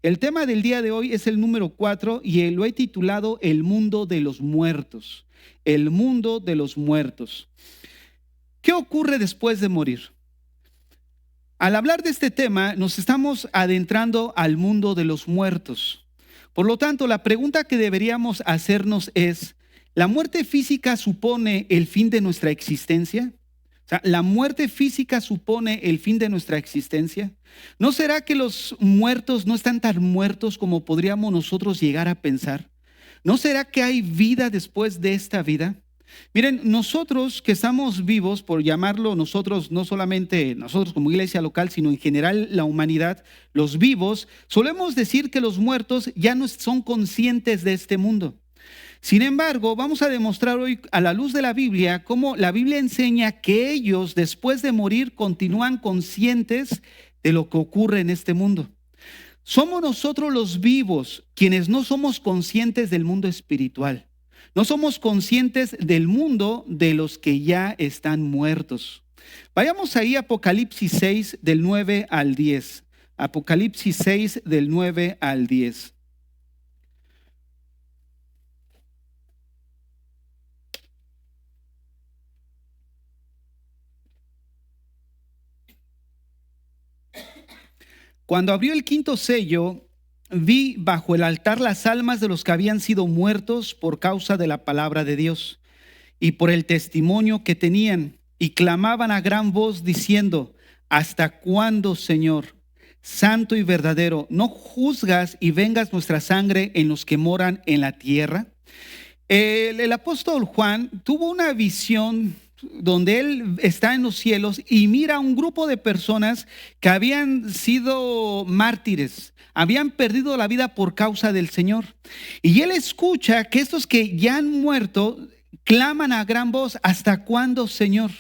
El tema del día de hoy es el número 4 y lo he titulado El mundo de los muertos. El mundo de los muertos. ¿Qué ocurre después de morir? Al hablar de este tema, nos estamos adentrando al mundo de los muertos. Por lo tanto, la pregunta que deberíamos hacernos es, ¿la muerte física supone el fin de nuestra existencia? O sea, ¿la muerte física supone el fin de nuestra existencia? ¿No será que los muertos no están tan muertos como podríamos nosotros llegar a pensar? ¿No será que hay vida después de esta vida? Miren, nosotros que estamos vivos, por llamarlo nosotros, no solamente nosotros como iglesia local, sino en general la humanidad, los vivos, solemos decir que los muertos ya no son conscientes de este mundo. Sin embargo, vamos a demostrar hoy a la luz de la Biblia cómo la Biblia enseña que ellos después de morir continúan conscientes de lo que ocurre en este mundo. Somos nosotros los vivos quienes no somos conscientes del mundo espiritual. No somos conscientes del mundo de los que ya están muertos. Vayamos ahí a Apocalipsis 6 del 9 al 10. Apocalipsis 6 del 9 al 10. Cuando abrió el quinto sello, vi bajo el altar las almas de los que habían sido muertos por causa de la palabra de Dios y por el testimonio que tenían, y clamaban a gran voz diciendo: ¿hasta cuándo, Señor, santo y verdadero, no juzgas y vengas nuestra sangre en los que moran en la tierra? El apóstol Juan tuvo una visión donde él está en los cielos y mira a un grupo de personas que habían sido mártires, habían perdido la vida por causa del Señor. Y él escucha que estos que ya han muerto claman a gran voz: ¿hasta cuándo, Señor,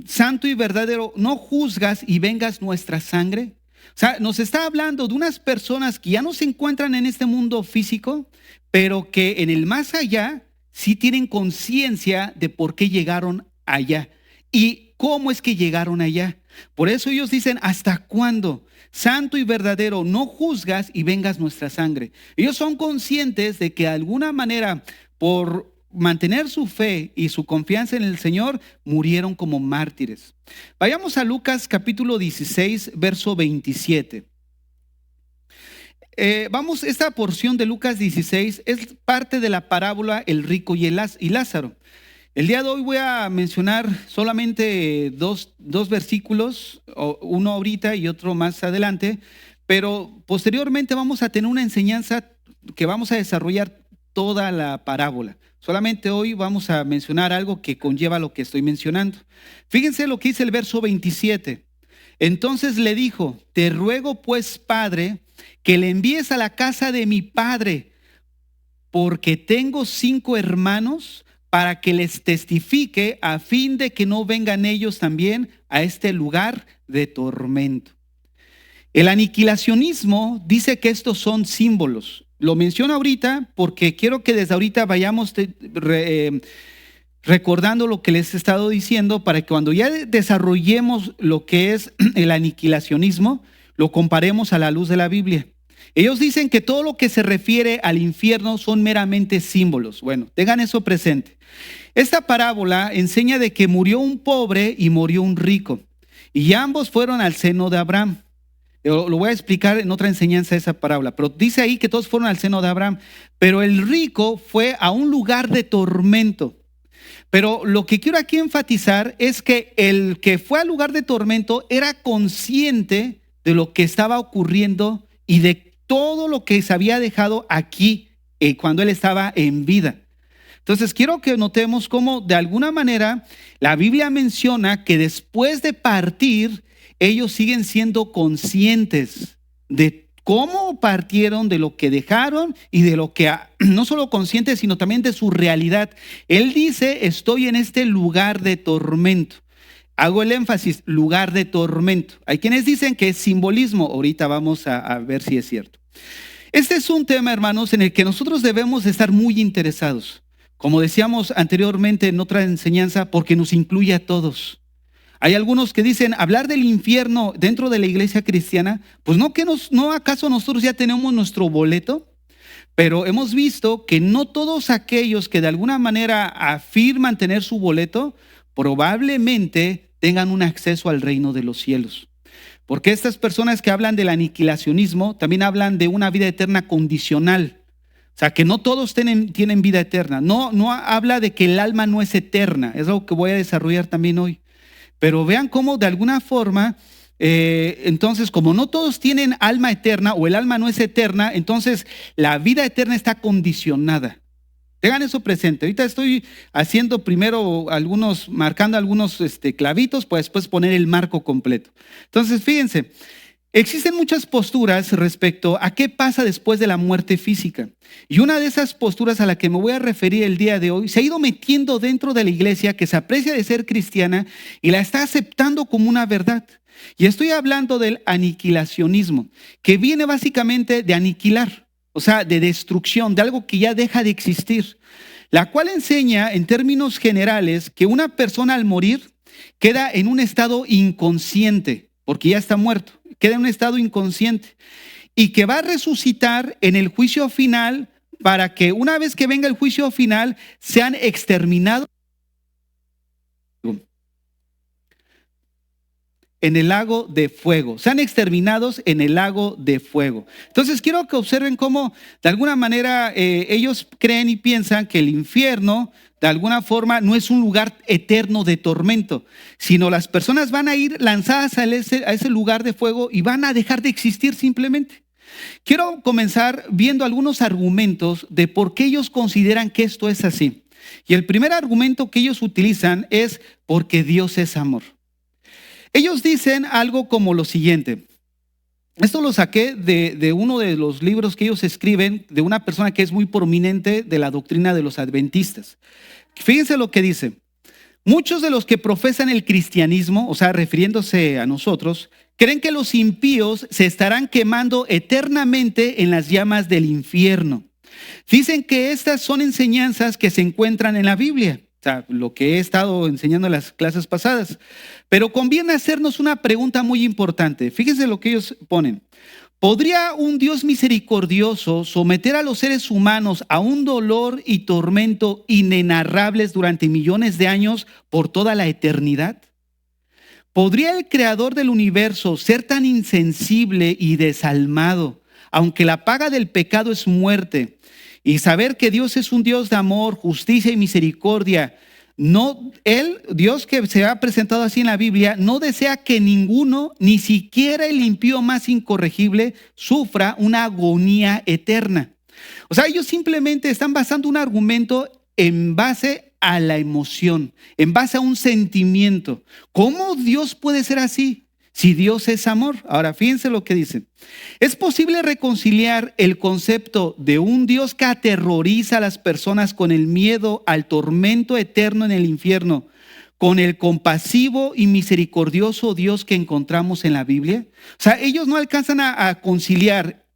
santo y verdadero, no juzgas y vengas nuestra sangre? O sea, nos está hablando de unas personas que ya no se encuentran en este mundo físico, pero que en el más allá sí tienen conciencia de por qué llegaron allá y cómo es que llegaron allá. Por eso ellos dicen: ¿hasta cuándo, santo y verdadero, no juzgas y vengas nuestra sangre? Ellos son conscientes de que de alguna manera, por mantener su fe y su confianza en el Señor, murieron como mártires. Vayamos a Lucas capítulo 16, verso 27. Esta porción de Lucas 16 es parte de la parábola El rico y Lázaro. El día de hoy voy a mencionar solamente dos versículos, uno ahorita y otro más adelante, pero posteriormente vamos a tener una enseñanza que vamos a desarrollar toda la parábola. Solamente hoy vamos a mencionar algo que conlleva lo que estoy mencionando. Fíjense lo que dice el verso 27. Entonces le dijo: te ruego pues, Padre, que le envíes a la casa de mi padre, porque tengo 5 hermanos, para que les testifique, a fin de que no vengan ellos también a este lugar de tormento. El aniquilacionismo dice que estos son símbolos. Lo menciono ahorita porque quiero que desde ahorita vayamos recordando lo que les he estado diciendo, para que cuando ya desarrollemos lo que es el aniquilacionismo, lo comparemos a la luz de la Biblia. Ellos dicen que todo lo que se refiere al infierno son meramente símbolos. Bueno, tengan eso presente. Esta parábola enseña de que murió un pobre y murió un rico, y ambos fueron al seno de Abraham. Lo voy a explicar en otra enseñanza esa parábola, pero dice ahí que todos fueron al seno de Abraham, pero el rico fue a un lugar de tormento. Pero lo que quiero aquí enfatizar es que el que fue al lugar de tormento era consciente de lo que estaba ocurriendo y de todo lo que se había dejado aquí cuando él estaba en vida. Entonces quiero que notemos cómo de alguna manera la Biblia menciona que después de partir, ellos siguen siendo conscientes de cómo partieron, de lo que dejaron y de lo que, no solo conscientes, sino también de su realidad. Él dice: estoy en este lugar de tormento. Hago el énfasis, lugar de tormento. Hay quienes dicen que es simbolismo. Ahorita vamos a ver si es cierto. Este es un tema, hermanos, en el que nosotros debemos estar muy interesados. Como decíamos anteriormente en otra enseñanza, porque nos incluye a todos. Hay algunos que dicen hablar del infierno dentro de la iglesia cristiana, pues no acaso nosotros ya tenemos nuestro boleto. Pero hemos visto que no todos aquellos que de alguna manera afirman tener su boleto, probablemente tengan un acceso al reino de los cielos. Porque estas personas que hablan del aniquilacionismo también hablan de una vida eterna condicional. O sea, que no todos tienen vida eterna. No habla de que el alma no es eterna. Es algo que voy a desarrollar también hoy. Pero vean cómo de alguna forma, entonces, como no todos tienen alma eterna o el alma no es eterna, entonces la vida eterna está condicionada. Tengan eso presente. Ahorita estoy haciendo primero marcando algunos clavitos para después poner el marco completo. Entonces, fíjense, existen muchas posturas respecto a qué pasa después de la muerte física. Y una de esas posturas a la que me voy a referir el día de hoy se ha ido metiendo dentro de la iglesia que se aprecia de ser cristiana y la está aceptando como una verdad. Y estoy hablando del aniquilacionismo, que viene básicamente de aniquilar. O sea, de destrucción, de algo que ya deja de existir, la cual enseña en términos generales que una persona al morir queda en un estado inconsciente, porque ya está muerto, queda en un estado inconsciente y que va a resucitar en el juicio final para que una vez que venga el juicio final sean exterminados en el lago de fuego, sean exterminados en el lago de fuego. Entonces quiero que observen cómo de alguna manera ellos creen y piensan que el infierno de alguna forma no es un lugar eterno de tormento, sino las personas van a ir lanzadas a ese lugar de fuego y van a dejar de existir simplemente. Quiero comenzar viendo algunos argumentos de por qué ellos consideran que esto es así. Y el primer argumento que ellos utilizan es porque Dios es amor. Ellos dicen algo como lo siguiente. Esto lo saqué de uno de los libros que ellos escriben, de una persona que es muy prominente de la doctrina de los adventistas. Fíjense lo que dice. Muchos de los que profesan el cristianismo, o sea, refiriéndose a nosotros, creen que los impíos se estarán quemando eternamente en las llamas del infierno. Dicen que estas son enseñanzas que se encuentran en la Biblia. O sea, lo que he estado enseñando en las clases pasadas. Pero conviene hacernos una pregunta muy importante. Fíjense lo que ellos ponen. ¿Podría un Dios misericordioso someter a los seres humanos a un dolor y tormento inenarrables durante millones de años por toda la eternidad? ¿Podría el creador del universo ser tan insensible y desalmado, aunque la paga del pecado es muerte, y saber que Dios es un Dios de amor, justicia y misericordia? No, Dios que se ha presentado así en la Biblia, no desea que ninguno, ni siquiera el impío más incorregible, sufra una agonía eterna. O sea, ellos simplemente están basando un argumento en base a la emoción, en base a un sentimiento. ¿Cómo Dios puede ser así? Si Dios es amor. Ahora, fíjense lo que dice. ¿Es posible reconciliar el concepto de un Dios que aterroriza a las personas con el miedo al tormento eterno en el infierno con el compasivo y misericordioso Dios que encontramos en la Biblia? O sea, ellos no alcanzan a conciliar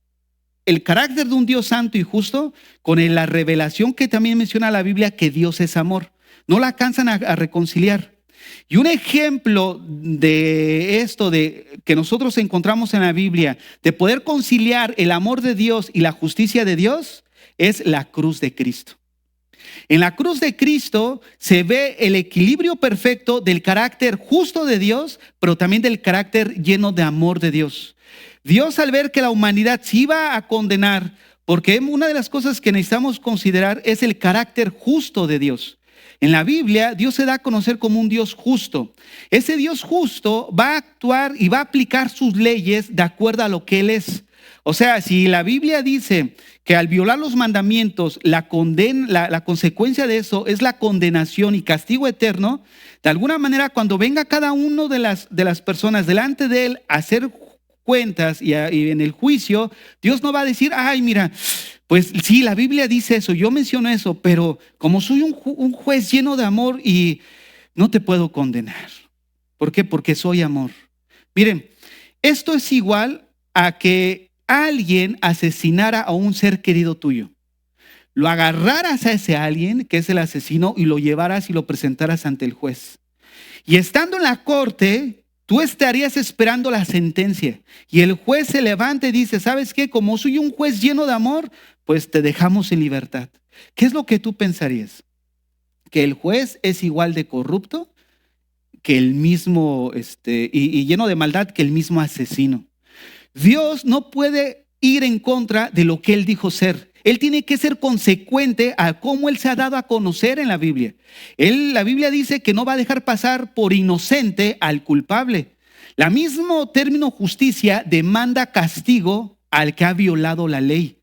el carácter de un Dios santo y justo con la revelación que también menciona la Biblia, que Dios es amor. No la alcanzan a reconciliar. Y un ejemplo de esto que nosotros encontramos en la Biblia, de poder conciliar el amor de Dios y la justicia de Dios, es la cruz de Cristo. En la cruz de Cristo se ve el equilibrio perfecto del carácter justo de Dios, pero también del carácter lleno de amor de Dios. Dios, al ver que la humanidad se iba a condenar, porque una de las cosas que necesitamos considerar es el carácter justo de Dios. En la Biblia, Dios se da a conocer como un Dios justo. Ese Dios justo va a actuar y va a aplicar sus leyes de acuerdo a lo que Él es. O sea, si la Biblia dice que al violar los mandamientos, la consecuencia de eso es la condenación y castigo eterno, de alguna manera cuando venga cada uno de las personas delante de Él a hacer cuentas y en el juicio, Dios no va a decir, ay, mira, pues sí, la Biblia dice eso, yo menciono eso, pero como soy un juez lleno de amor y no te puedo condenar. ¿Por qué? Porque soy amor. Miren, esto es igual a que alguien asesinara a un ser querido tuyo. Lo agarraras a ese alguien, que es el asesino, y lo llevaras y lo presentaras ante el juez. Y estando en la corte, tú estarías esperando la sentencia. Y el juez se levanta y dice, ¿sabes qué? Como soy un juez lleno de amor, pues te dejamos en libertad. ¿Qué es lo que tú pensarías? ¿Que el juez es igual de corrupto que el mismo, y lleno de maldad que el mismo asesino? Dios no puede ir en contra de lo que Él dijo ser. Él tiene que ser consecuente a cómo Él se ha dado a conocer en la Biblia. La Biblia dice que no va a dejar pasar por inocente al culpable. La mismo término justicia demanda castigo al que ha violado la ley.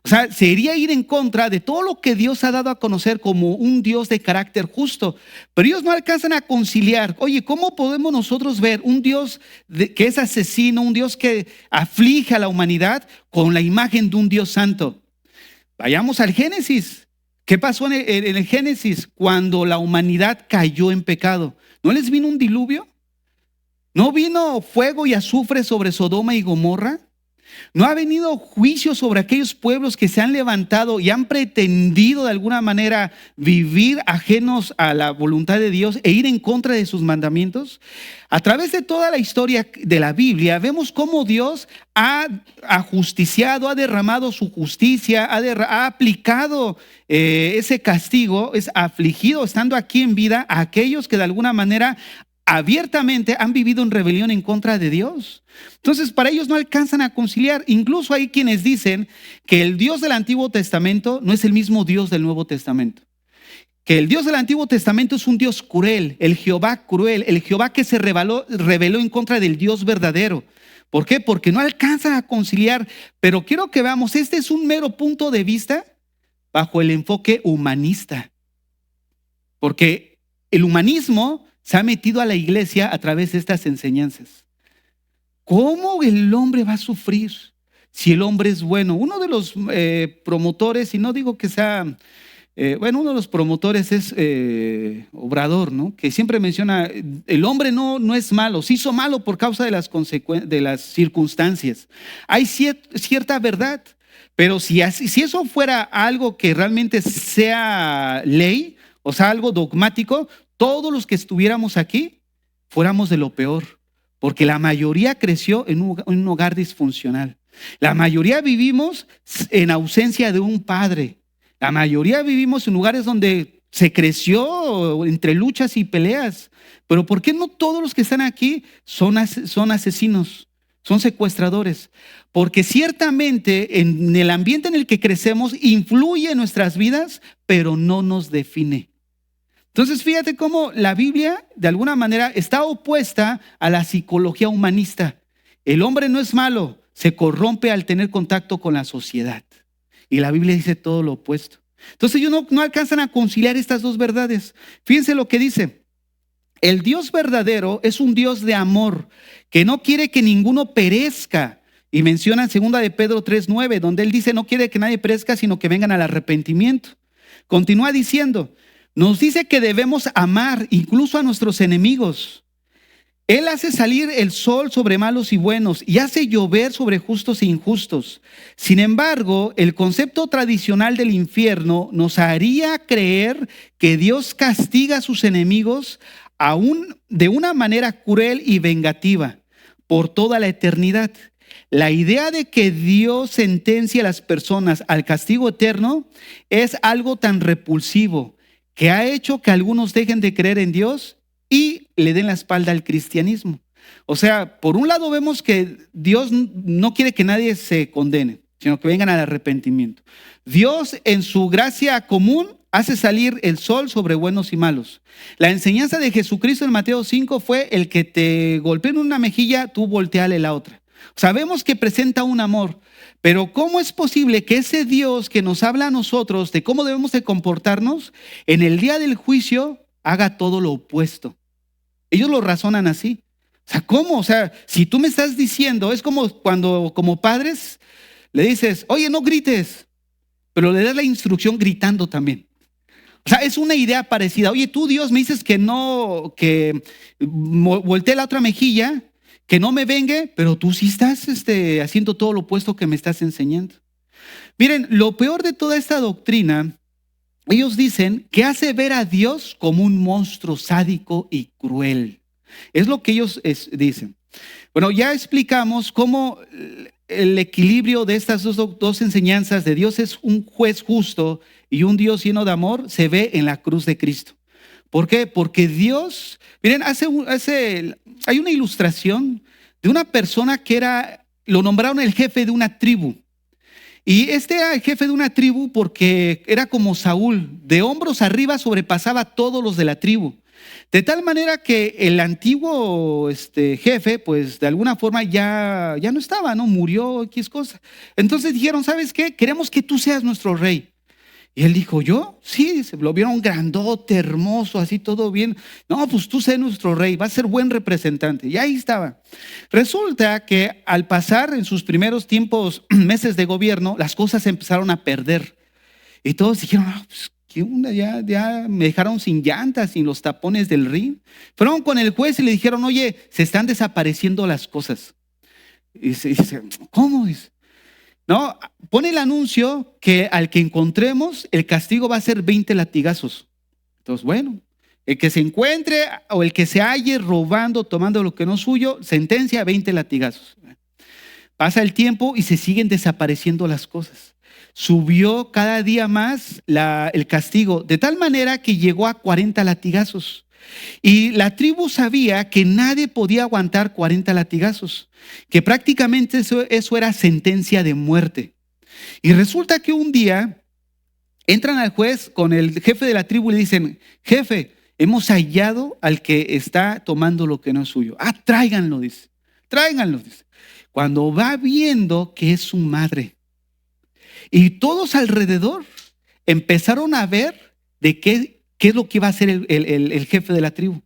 O sea, sería ir en contra de todo lo que Dios ha dado a conocer como un Dios de carácter justo. Pero ellos no alcanzan a conciliar. Oye, ¿cómo podemos nosotros ver un Dios que es asesino, un Dios que aflige a la humanidad con la imagen de un Dios santo? Vayamos al Génesis. ¿Qué pasó en el Génesis cuando la humanidad cayó en pecado? ¿No les vino un diluvio? ¿No vino fuego y azufre sobre Sodoma y Gomorra? ¿No ha venido juicio sobre aquellos pueblos que se han levantado y han pretendido de alguna manera vivir ajenos a la voluntad de Dios e ir en contra de sus mandamientos? A través de toda la historia de la Biblia vemos cómo Dios ha ajusticiado, ha derramado su justicia, ha aplicado ese castigo, es afligido estando aquí en vida a aquellos que de alguna manera abiertamente han vivido en rebelión en contra de Dios. Entonces, para ellos no alcanzan a conciliar. Incluso hay quienes dicen que el Dios del Antiguo Testamento no es el mismo Dios del Nuevo Testamento. Que el Dios del Antiguo Testamento es un Dios cruel, el Jehová cruel, el Jehová que se rebeló en contra del Dios verdadero. ¿Por qué? Porque no alcanzan a conciliar. Pero quiero que veamos, este es un mero punto de vista bajo el enfoque humanista. Porque el humanismo se ha metido a la iglesia a través de estas enseñanzas. ¿Cómo el hombre va a sufrir si el hombre es bueno? Uno de los promotores, y no digo que sea, uno de los promotores es Obrador, ¿no? Que siempre menciona, el hombre no es malo, se hizo malo por causa de las circunstancias. Hay cierta verdad, pero si eso fuera algo que realmente sea ley, o sea, algo dogmático, todos los que estuviéramos aquí fuéramos de lo peor, porque la mayoría creció en un hogar disfuncional. La mayoría vivimos en ausencia de un padre. La mayoría vivimos en lugares donde se creció entre luchas y peleas. Pero ¿por qué no todos los que están aquí son asesinos, son secuestradores? Porque ciertamente en el ambiente en el que crecemos influye en nuestras vidas, pero no nos define. Entonces, fíjate cómo la Biblia, de alguna manera, está opuesta a la psicología humanista. El hombre no es malo, se corrompe al tener contacto con la sociedad. Y la Biblia dice todo lo opuesto. Entonces, ellos no alcanzan a conciliar estas dos verdades. Fíjense lo que dice. El Dios verdadero es un Dios de amor, que no quiere que ninguno perezca. Y menciona en 2 de Pedro 3:9, donde él dice, no quiere que nadie perezca, sino que vengan al arrepentimiento. Continúa diciendo, nos dice que debemos amar incluso a nuestros enemigos. Él hace salir el sol sobre malos y buenos y hace llover sobre justos e injustos. Sin embargo, el concepto tradicional del infierno nos haría creer que Dios castiga a sus enemigos aún de una manera cruel y vengativa por toda la eternidad. La idea de que Dios sentencia a las personas al castigo eterno es algo tan repulsivo que ha hecho que algunos dejen de creer en Dios y le den la espalda al cristianismo. O sea, por un lado vemos que Dios no quiere que nadie se condene, sino que vengan al arrepentimiento. Dios en su gracia común hace salir el sol sobre buenos y malos. La enseñanza de Jesucristo en Mateo 5 fue el que te golpea en una mejilla, tú volteale la otra. Sabemos que presenta un amor, pero ¿cómo es posible que ese Dios que nos habla a nosotros de cómo debemos de comportarnos, en el día del juicio haga todo lo opuesto? Ellos lo razonan así. O sea, ¿cómo? O sea, si tú me estás diciendo, es como cuando como padres le dices, oye, no grites, pero le das la instrucción gritando también. O sea, es una idea parecida. Oye, tú Dios me dices que no, que voltee la otra mejilla, que no me vengue, pero tú sí estás haciendo todo lo opuesto que me estás enseñando. Miren, lo peor de toda esta doctrina ellos dicen que hace ver a Dios como un monstruo sádico y cruel. Es lo que ellos dicen. Bueno, ya explicamos cómo el equilibrio de estas dos enseñanzas de Dios es un juez justo y un Dios lleno de amor se ve en la cruz de Cristo. ¿Por qué? Porque Dios, miren, hay una ilustración de una persona que lo nombraron el jefe de una tribu. Y este era el jefe de una tribu porque era como Saúl, de hombros arriba sobrepasaba a todos los de la tribu. De tal manera que el antiguo jefe, pues de alguna forma ya no estaba, ¿no? Murió, X cosa. Entonces dijeron, ¿sabes qué? Queremos que tú seas nuestro rey. Y él dijo, ¿yo? Sí, dice, lo vieron grandote, hermoso, así todo bien. No, pues tú sé nuestro rey, vas a ser buen representante. Y ahí estaba. Resulta que al pasar en sus primeros tiempos, meses de gobierno, las cosas se empezaron a perder. Y todos dijeron, pues, ¿qué onda? Ya me dejaron sin llantas, sin los tapones del ring. Fueron con el juez y le dijeron, oye, se están desapareciendo las cosas. Y dice, ¿cómo? Dice, no, pone el anuncio que al que encontremos, el castigo va a ser 20 latigazos. Entonces, bueno, el que se encuentre o el que se halle robando, tomando lo que no es suyo, sentencia a 20 latigazos. Pasa el tiempo y se siguen desapareciendo las cosas. Subió cada día más el castigo, de tal manera que llegó a 40 latigazos. Y la tribu sabía que nadie podía aguantar 40 latigazos, que prácticamente eso era sentencia de muerte. Y resulta que un día entran al juez con el jefe de la tribu y le dicen, jefe, hemos hallado al que está tomando lo que no es suyo. Ah, tráiganlo, dice. Tráiganlo, dice. Cuando va viendo que es su madre. Y todos alrededor empezaron a ver de qué es lo que iba a hacer el jefe de la tribu. O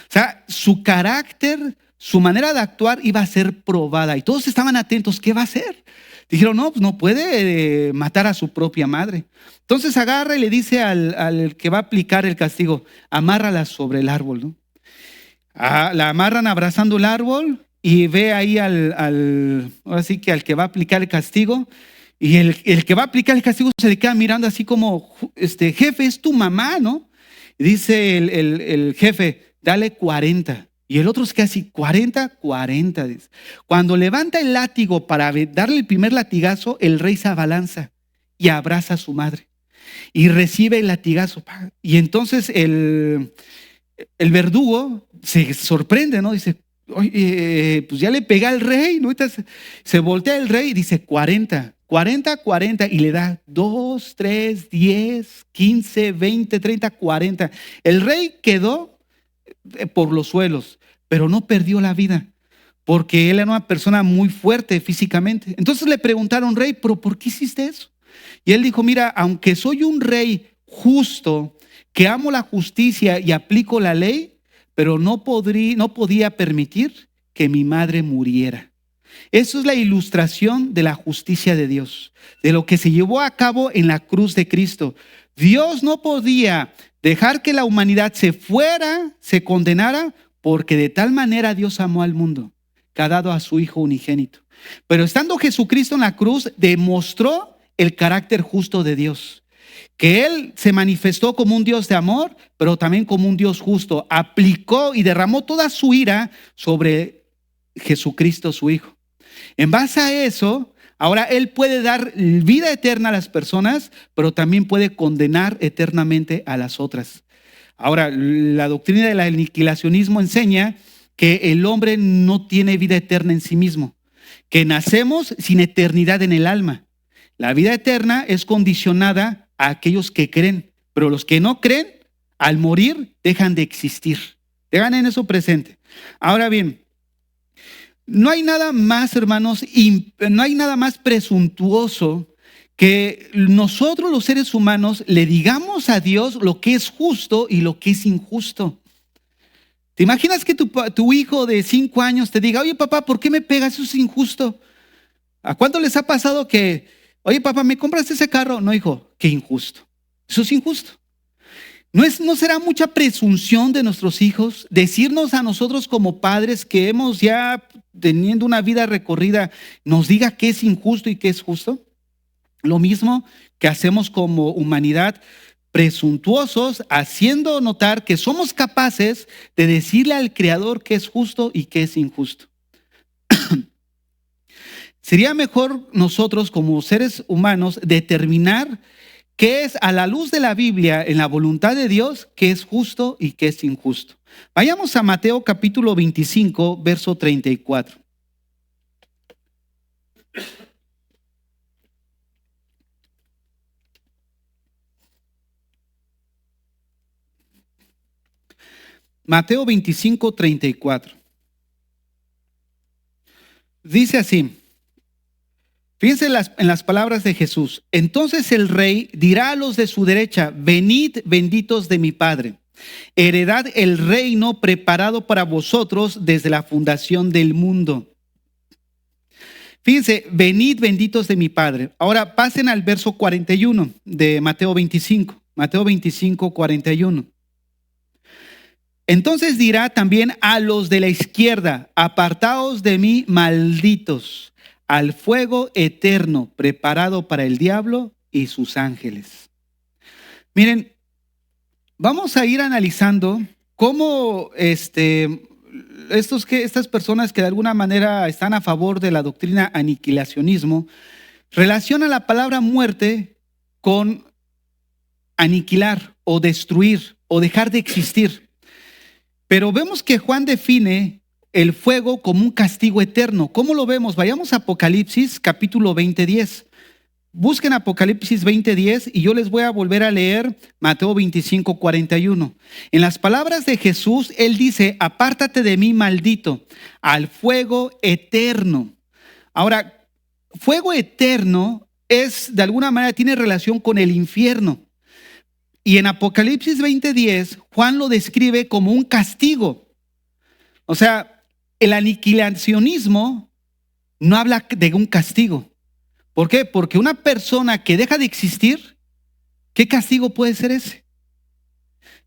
sea, su carácter, su manera de actuar iba a ser probada. Y todos estaban atentos, ¿qué va a hacer? Dijeron, no, pues no puede matar a su propia madre. Entonces agarra y le dice al que va a aplicar el castigo, amárrala sobre el árbol, ¿no? La amarran abrazando el árbol y ve ahí ahora sí que al que va a aplicar el castigo. Y el que va a aplicar el castigo se le queda mirando así como, jefe, es tu mamá, ¿no? Y dice el jefe, dale 40. Y el otro se queda así, 40, 40. Dice. Cuando levanta el látigo para darle el primer latigazo, el rey se abalanza y abraza a su madre. Y recibe el latigazo. Y entonces el verdugo se sorprende, ¿no? Dice, oye, pues ya le pega al rey, ¿no? Se voltea el rey y dice 40, 40, 40 y le da 2, 3, 10, 15, 20, 30, 40. El rey quedó por los suelos, pero no perdió la vida porque él era una persona muy fuerte físicamente. Entonces le preguntaron, rey, ¿pero por qué hiciste eso? Y él dijo, mira, aunque soy un rey justo, que amo la justicia y aplico la ley, pero no podía permitir que mi madre muriera. Eso es la ilustración de la justicia de Dios, de lo que se llevó a cabo en la cruz de Cristo. Dios no podía dejar que la humanidad se condenara, porque de tal manera Dios amó al mundo, que ha dado a su Hijo unigénito. Pero estando Jesucristo en la cruz, demostró el carácter justo de Dios. Que Él se manifestó como un Dios de amor, pero también como un Dios justo. Aplicó y derramó toda su ira sobre Jesucristo, su Hijo. En base a eso, ahora Él puede dar vida eterna a las personas, pero también puede condenar eternamente a las otras. Ahora, la doctrina del aniquilacionismo enseña que el hombre no tiene vida eterna en sí mismo, que nacemos sin eternidad en el alma. La vida eterna es condicionada a aquellos que creen, pero los que no creen, al morir, dejan de existir. Tengan en eso presente. Ahora bien, no hay nada más, hermanos, no hay nada más presuntuoso que nosotros los seres humanos le digamos a Dios lo que es justo y lo que es injusto. ¿Te imaginas que tu hijo de 5 años te diga, oye papá, ¿por qué me pegas? Eso es injusto. ¿A cuánto les ha pasado que, oye papá, ¿me compraste ese carro? No, hijo, qué injusto. Eso es injusto. ¿No será mucha presunción de nuestros hijos decirnos a nosotros como padres que hemos ya teniendo una vida recorrida, nos diga qué es injusto y qué es justo? Lo mismo que hacemos como humanidad, presuntuosos, haciendo notar que somos capaces de decirle al Creador que es justo y que es injusto. Sería mejor nosotros como seres humanos determinar qué es a la luz de la Biblia, en la voluntad de Dios, qué es justo y qué es injusto. Vayamos a Mateo capítulo 25, verso 34. Mateo 25, 34. Dice así. Fíjense en las palabras de Jesús. Entonces el rey dirá a los de su derecha: venid, benditos de mi Padre, heredad el reino preparado para vosotros desde la fundación del mundo. Fíjense, venid, benditos de mi Padre. Ahora pasen al verso 41 de Mateo 25. Mateo 25, 41. Entonces dirá también a los de la izquierda: apartaos de mí, malditos, al fuego eterno preparado para el diablo y sus ángeles. Miren, vamos a ir analizando cómo estas personas que de alguna manera están a favor de la doctrina aniquilacionismo relacionan la palabra muerte con aniquilar o destruir o dejar de existir. Pero vemos que Juan define el fuego como un castigo eterno. ¿Cómo lo vemos? Vayamos a Apocalipsis capítulo 20:10. Busquen Apocalipsis 20:10 y yo les voy a volver a leer Mateo 25:41. En las palabras de Jesús, Él dice: apártate de mí, maldito, al fuego eterno. Ahora, fuego eterno de alguna manera tiene relación con el infierno. Y en Apocalipsis 20:10, Juan lo describe como un castigo. O sea, el aniquilacionismo no habla de un castigo. ¿Por qué? Porque una persona que deja de existir, ¿qué castigo puede ser ese?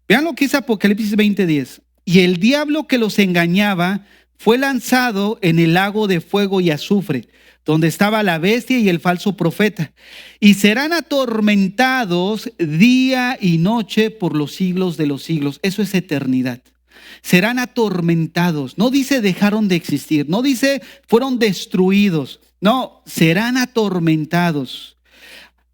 Vean lo que dice Apocalipsis 20:10. Y el diablo que los engañaba fue lanzado en el lago de fuego y azufre, donde estaba la bestia y el falso profeta, y serán atormentados día y noche por los siglos de los siglos. Eso es eternidad. Serán atormentados. No dice dejaron de existir, no dice fueron destruidos, no, serán atormentados.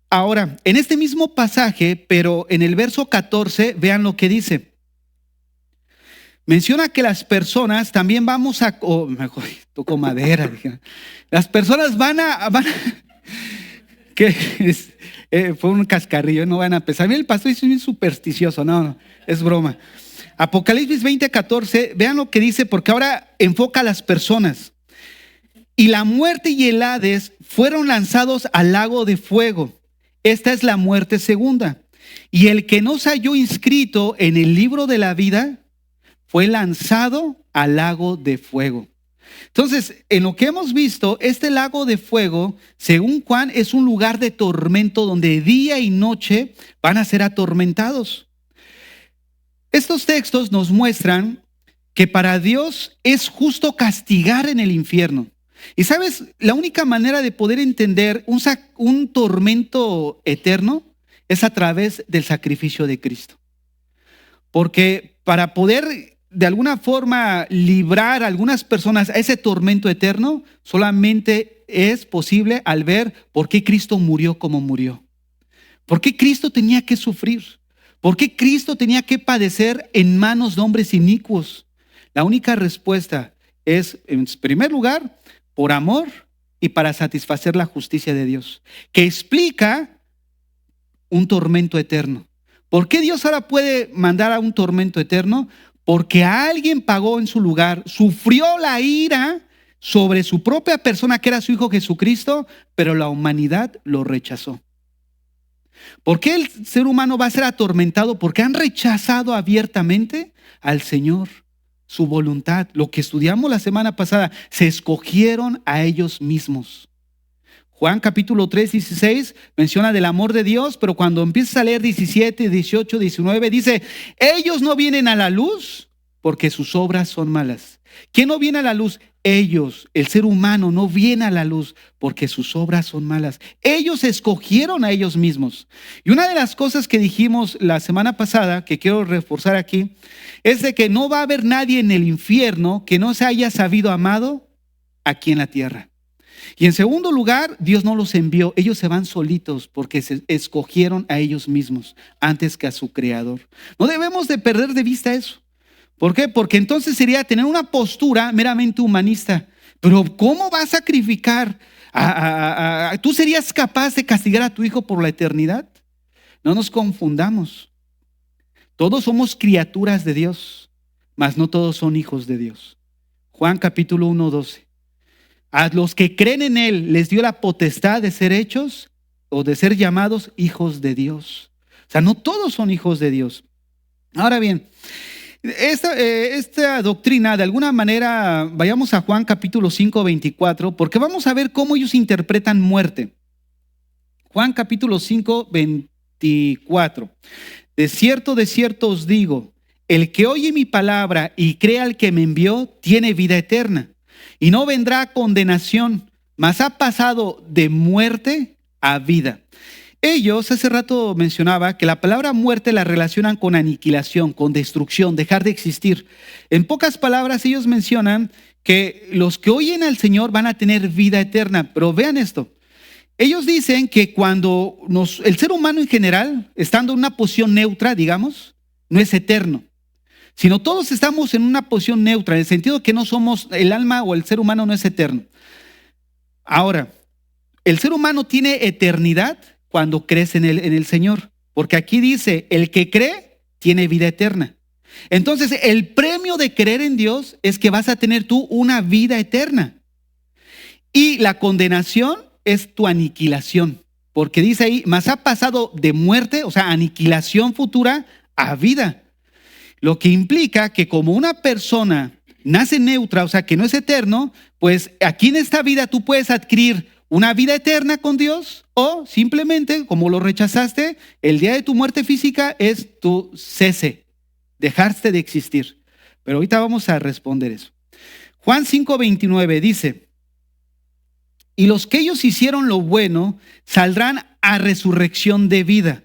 Ahora, en este mismo pasaje, pero en el verso 14, vean lo que dice. Menciona que las personas también mejor, tocó madera, dije. Las personas van a fue un cascarrillo, no van a pensar. Mira, el pastor es muy supersticioso, no, es broma. Apocalipsis 20:14, vean lo que dice, porque ahora enfoca a las personas. Y la muerte y el Hades fueron lanzados al lago de fuego. Esta es la muerte segunda. Y el que no se halló inscrito en el libro de la vida fue lanzado al lago de fuego. Entonces, en lo que hemos visto, este lago de fuego, según Juan, es un lugar de tormento donde día y noche van a ser atormentados. Estos textos nos muestran que para Dios es justo castigar en el infierno. Y sabes, la única manera de poder entender un tormento eterno es a través del sacrificio de Cristo. Porque para poder de alguna forma librar a algunas personas a ese tormento eterno, solamente es posible al ver por qué Cristo murió como murió. ¿Por qué Cristo tenía que sufrir? ¿Por qué Cristo tenía que padecer en manos de hombres inicuos? La única respuesta es, en primer lugar, por amor y para satisfacer la justicia de Dios, que explica un tormento eterno. ¿Por qué Dios ahora puede mandar a un tormento eterno? Porque alguien pagó en su lugar, sufrió la ira sobre su propia persona, que era su Hijo Jesucristo, pero la humanidad lo rechazó. ¿Por qué el ser humano va a ser atormentado? Porque han rechazado abiertamente al Señor, su voluntad. Lo que estudiamos la semana pasada, se escogieron a ellos mismos. Juan capítulo 3, 16 menciona del amor de Dios, pero cuando empiezas a leer 17, 18, 19, dice: ellos no vienen a la luz porque sus obras son malas. ¿Quién no viene a la luz? Ellos, el ser humano no viene a la luz porque sus obras son malas. Ellos escogieron a ellos mismos. Y una de las cosas que dijimos la semana pasada, que quiero reforzar aquí, es de que no va a haber nadie en el infierno que no se haya sabido amado aquí en la tierra. Y en segundo lugar, Dios no los envió. Ellos se van solitos porque se escogieron a ellos mismos antes que a su Creador. No debemos de perder de vista eso. ¿Por qué? Porque entonces sería tener una postura meramente humanista. Pero ¿cómo vas a sacrificar? ¿Tú serías capaz de castigar a tu hijo por la eternidad? No nos confundamos. Todos somos criaturas de Dios, mas no todos son hijos de Dios. Juan capítulo 1:12. A los que creen en Él les dio la potestad de ser hechos o de ser llamados hijos de Dios. O sea, no todos son hijos de Dios. Ahora bien, esta doctrina, de alguna manera, vayamos a Juan capítulo 5:24, porque vamos a ver cómo ellos interpretan muerte. Juan capítulo 5:24. De cierto os digo, el que oye mi palabra y cree al que me envió, tiene vida eterna. Y no vendrá a condenación, mas ha pasado de muerte a vida. Ellos, hace rato mencionaba que la palabra muerte la relacionan con aniquilación, con destrucción, dejar de existir. En pocas palabras, ellos mencionan que los que oyen al Señor van a tener vida eterna. Pero vean esto. Ellos dicen que cuando el ser humano en general, estando en una posición neutra, digamos, no es eterno, sino todos estamos en una posición neutra, en el sentido que no somos, el alma o el ser humano no es eterno. Ahora, el ser humano tiene eternidad cuando crees en el Señor, porque aquí dice, el que cree tiene vida eterna. Entonces, el premio de creer en Dios es que vas a tener tú una vida eterna. Y la condenación es tu aniquilación, porque dice ahí, mas ha pasado de muerte, o sea, aniquilación futura, a vida. Lo que implica que como una persona nace neutra, o sea, que no es eterno, pues aquí en esta vida tú puedes adquirir una vida eterna con Dios o simplemente, como lo rechazaste, el día de tu muerte física es tu cese, dejaste de existir. Pero ahorita vamos a responder eso. Juan 5:29 dice, y los que ellos hicieron lo bueno saldrán a resurrección de vida.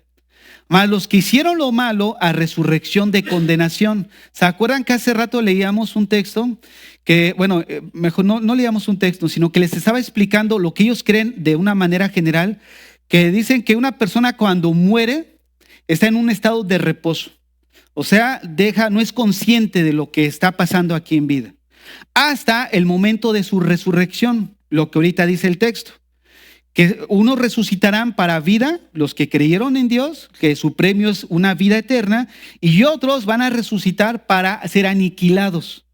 Mas los que hicieron lo malo, a resurrección de condenación. ¿Se acuerdan que hace rato leíamos un texto? Que, bueno, mejor no leíamos un texto, sino que les estaba explicando lo que ellos creen de una manera general, que dicen que una persona cuando muere está en un estado de reposo. O sea, no es consciente de lo que está pasando aquí en vida. Hasta el momento de su resurrección, lo que ahorita dice el texto. Que unos resucitarán para vida, los que creyeron en Dios, que su premio es una vida eterna, y otros van a resucitar para ser aniquilados.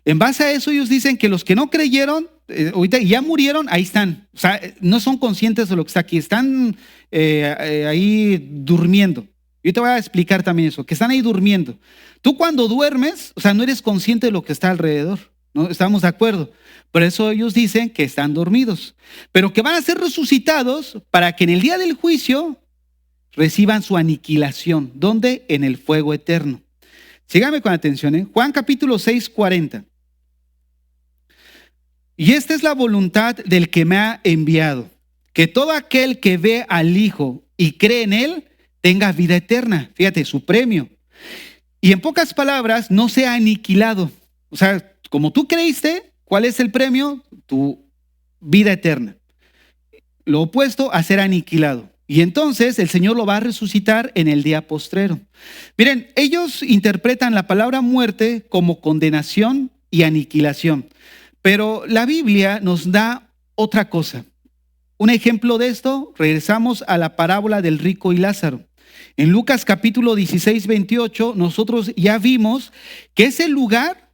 En base a eso ellos dicen que los que no creyeron, ahorita ya murieron, ahí están. O sea, no son conscientes de lo que está aquí, están ahí durmiendo. Yo te voy a explicar también eso, que están ahí durmiendo. Tú cuando duermes, o sea, no eres consciente de lo que está alrededor, ¿no? Estamos de acuerdo. Por eso ellos dicen que están dormidos, pero que van a ser resucitados para que en el día del juicio reciban su aniquilación. ¿Dónde? En el fuego eterno. Sígame con atención, Juan capítulo 6:40. Y esta es la voluntad del que me ha enviado, que todo aquel que ve al Hijo y cree en Él tenga vida eterna. Fíjate, su premio. Y en pocas palabras, no sea aniquilado. O sea, como tú creíste, ¿cuál es el premio? Tu vida eterna. Lo opuesto a ser aniquilado. Y entonces el Señor lo va a resucitar en el día postrero. Miren, ellos interpretan la palabra muerte como condenación y aniquilación. Pero la Biblia nos da otra cosa. Un ejemplo de esto, regresamos a la parábola del rico y Lázaro. En Lucas capítulo 16:28, nosotros ya vimos que ese lugar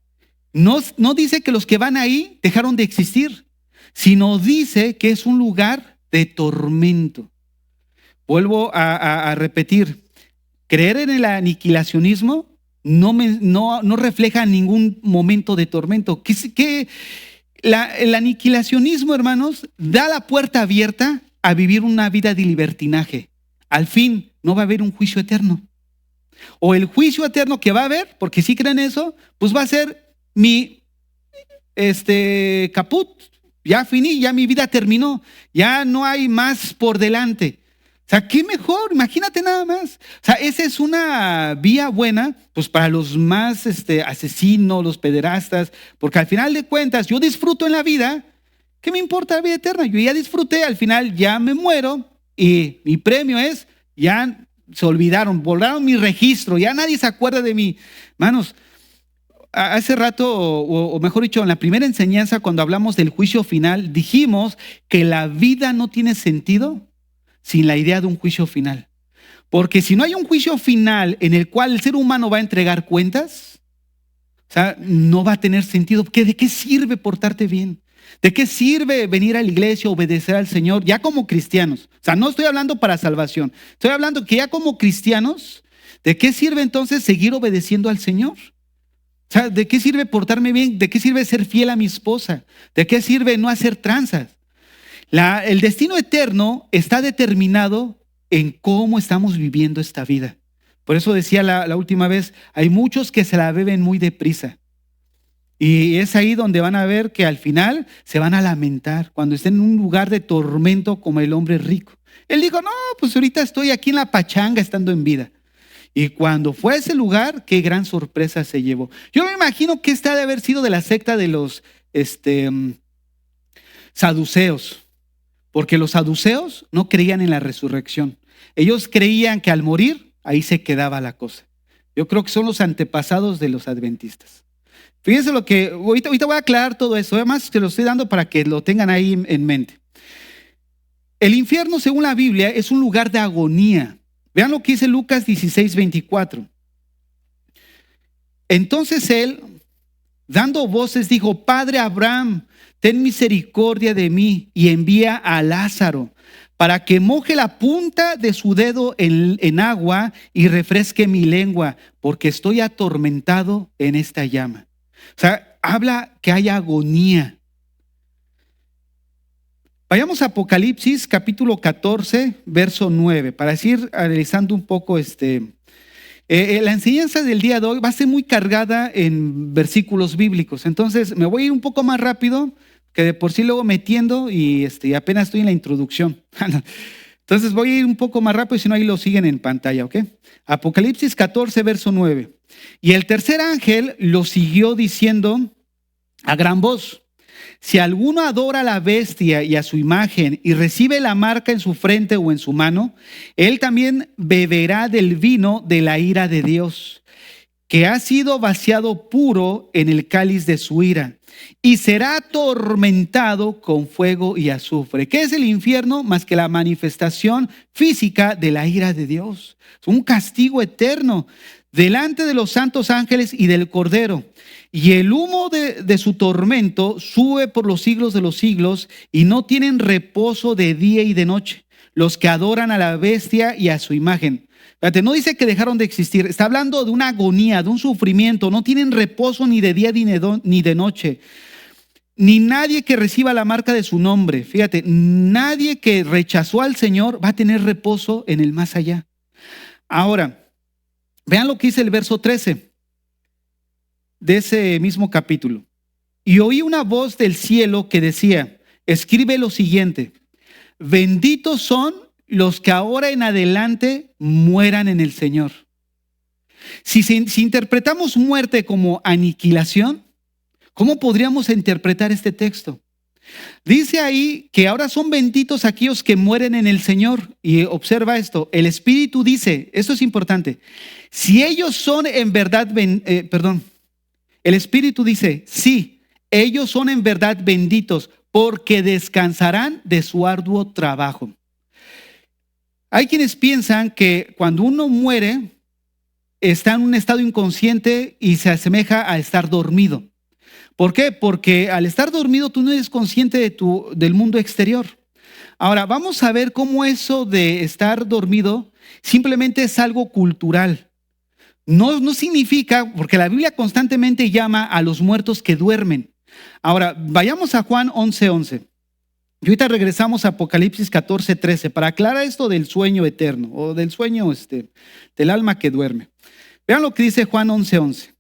no dice que los que van ahí dejaron de existir, sino dice que es un lugar de tormento. Vuelvo a repetir, creer en el aniquilacionismo no refleja ningún momento de tormento. El aniquilacionismo, hermanos, da la puerta abierta a vivir una vida de libertinaje. Al fin no va a haber un juicio eterno. O el juicio eterno que va a haber, porque si creen eso, pues va a ser mi caput. Ya finí, ya mi vida terminó, ya no hay más por delante. O sea, qué mejor, imagínate nada más. O sea, esa es una vía buena, pues para los más asesinos, los pederastas, porque al final de cuentas yo disfruto en la vida. ¿Qué me importa la vida eterna? Yo ya disfruté, al final ya me muero y mi premio es, ya se olvidaron, borraron mi registro, ya nadie se acuerda de mí. Manos, hace rato, o mejor dicho, en la primera enseñanza, cuando hablamos del juicio final, dijimos que la vida no tiene sentido sin la idea de un juicio final. Porque si no hay un juicio final en el cual el ser humano va a entregar cuentas, o sea, no va a tener sentido. ¿De qué sirve portarte bien? ¿De qué sirve venir a la iglesia, obedecer al Señor, ya como cristianos? O sea, no estoy hablando para salvación. Estoy hablando que ya como cristianos, ¿de qué sirve entonces seguir obedeciendo al Señor? O sea, ¿de qué sirve portarme bien? ¿De qué sirve ser fiel a mi esposa? ¿De qué sirve no hacer tranzas? El destino eterno está determinado en cómo estamos viviendo esta vida. Por eso decía la última vez, hay muchos que se la beben muy deprisa. Y es ahí donde van a ver que al final se van a lamentar cuando estén en un lugar de tormento como el hombre rico. Él dijo, no, pues ahorita estoy aquí en la pachanga estando en vida. Y cuando fue a ese lugar, qué gran sorpresa se llevó. Yo me imagino que esta ha de haber sido de la secta de los saduceos, porque los saduceos no creían en la resurrección. Ellos creían que al morir, ahí se quedaba la cosa. Yo creo que son los antepasados de los adventistas. Fíjense lo que, ahorita voy a aclarar todo eso, además te lo estoy dando para que lo tengan ahí en mente. El infierno, según la Biblia, es un lugar de agonía. Vean lo que dice Lucas 16:24. Entonces él, dando voces, dijo, Padre Abraham, ten misericordia de mí y envía a Lázaro para que moje la punta de su dedo en agua y refresque mi lengua, porque estoy atormentado en esta llama. O sea, habla que hay agonía. Vayamos a Apocalipsis capítulo 14, verso 9, para ir analizando un poco la enseñanza del día de hoy va a ser muy cargada en versículos bíblicos. Entonces me voy a ir un poco más rápido, que de por sí luego metiendo y apenas estoy en la introducción. Entonces voy a ir un poco más rápido, si no ahí lo siguen en pantalla, ¿ok? Apocalipsis 14, verso 9. Y el tercer ángel lo siguió diciendo a gran voz, si alguno adora a la bestia y a su imagen y recibe la marca en su frente o en su mano, él también beberá del vino de la ira de Dios, que ha sido vaciado puro en el cáliz de su ira, y será atormentado con fuego y azufre. ¿Qué es el infierno? Más que la manifestación física de la ira de Dios. Es un castigo eterno delante de los santos ángeles y del Cordero. Y el humo de su tormento sube por los siglos de los siglos, y no tienen reposo de día y de noche los que adoran a la bestia y a su imagen. Fíjate, no dice que dejaron de existir, está hablando de una agonía, de un sufrimiento. No tienen reposo ni de día ni de noche. Ni nadie que reciba la marca de su nombre. Fíjate, nadie que rechazó al Señor va a tener reposo en el más allá. Ahora, vean lo que dice el verso 13 de ese mismo capítulo. Y oí una voz del cielo que decía, escribe lo siguiente, benditos son los que ahora en adelante mueran en el Señor. Si interpretamos muerte como aniquilación, ¿cómo podríamos interpretar este texto? Dice ahí que ahora son benditos aquellos que mueren en el Señor. Y observa esto, el Espíritu dice, esto es importante, si ellos son en verdad, el Espíritu dice, sí, ellos son en verdad benditos porque descansarán de su arduo trabajo. Hay quienes piensan que cuando uno muere está en un estado inconsciente y se asemeja a estar dormido. ¿Por qué? Porque al estar dormido tú no eres consciente del mundo exterior. Ahora, vamos a ver cómo eso de estar dormido simplemente es algo cultural. No significa, porque la Biblia constantemente llama a los muertos que duermen. Ahora, vayamos a Juan 11:11. Y ahorita regresamos a Apocalipsis 14:13 para aclarar esto del sueño eterno o del sueño del alma que duerme. Vean lo que dice Juan 11:11.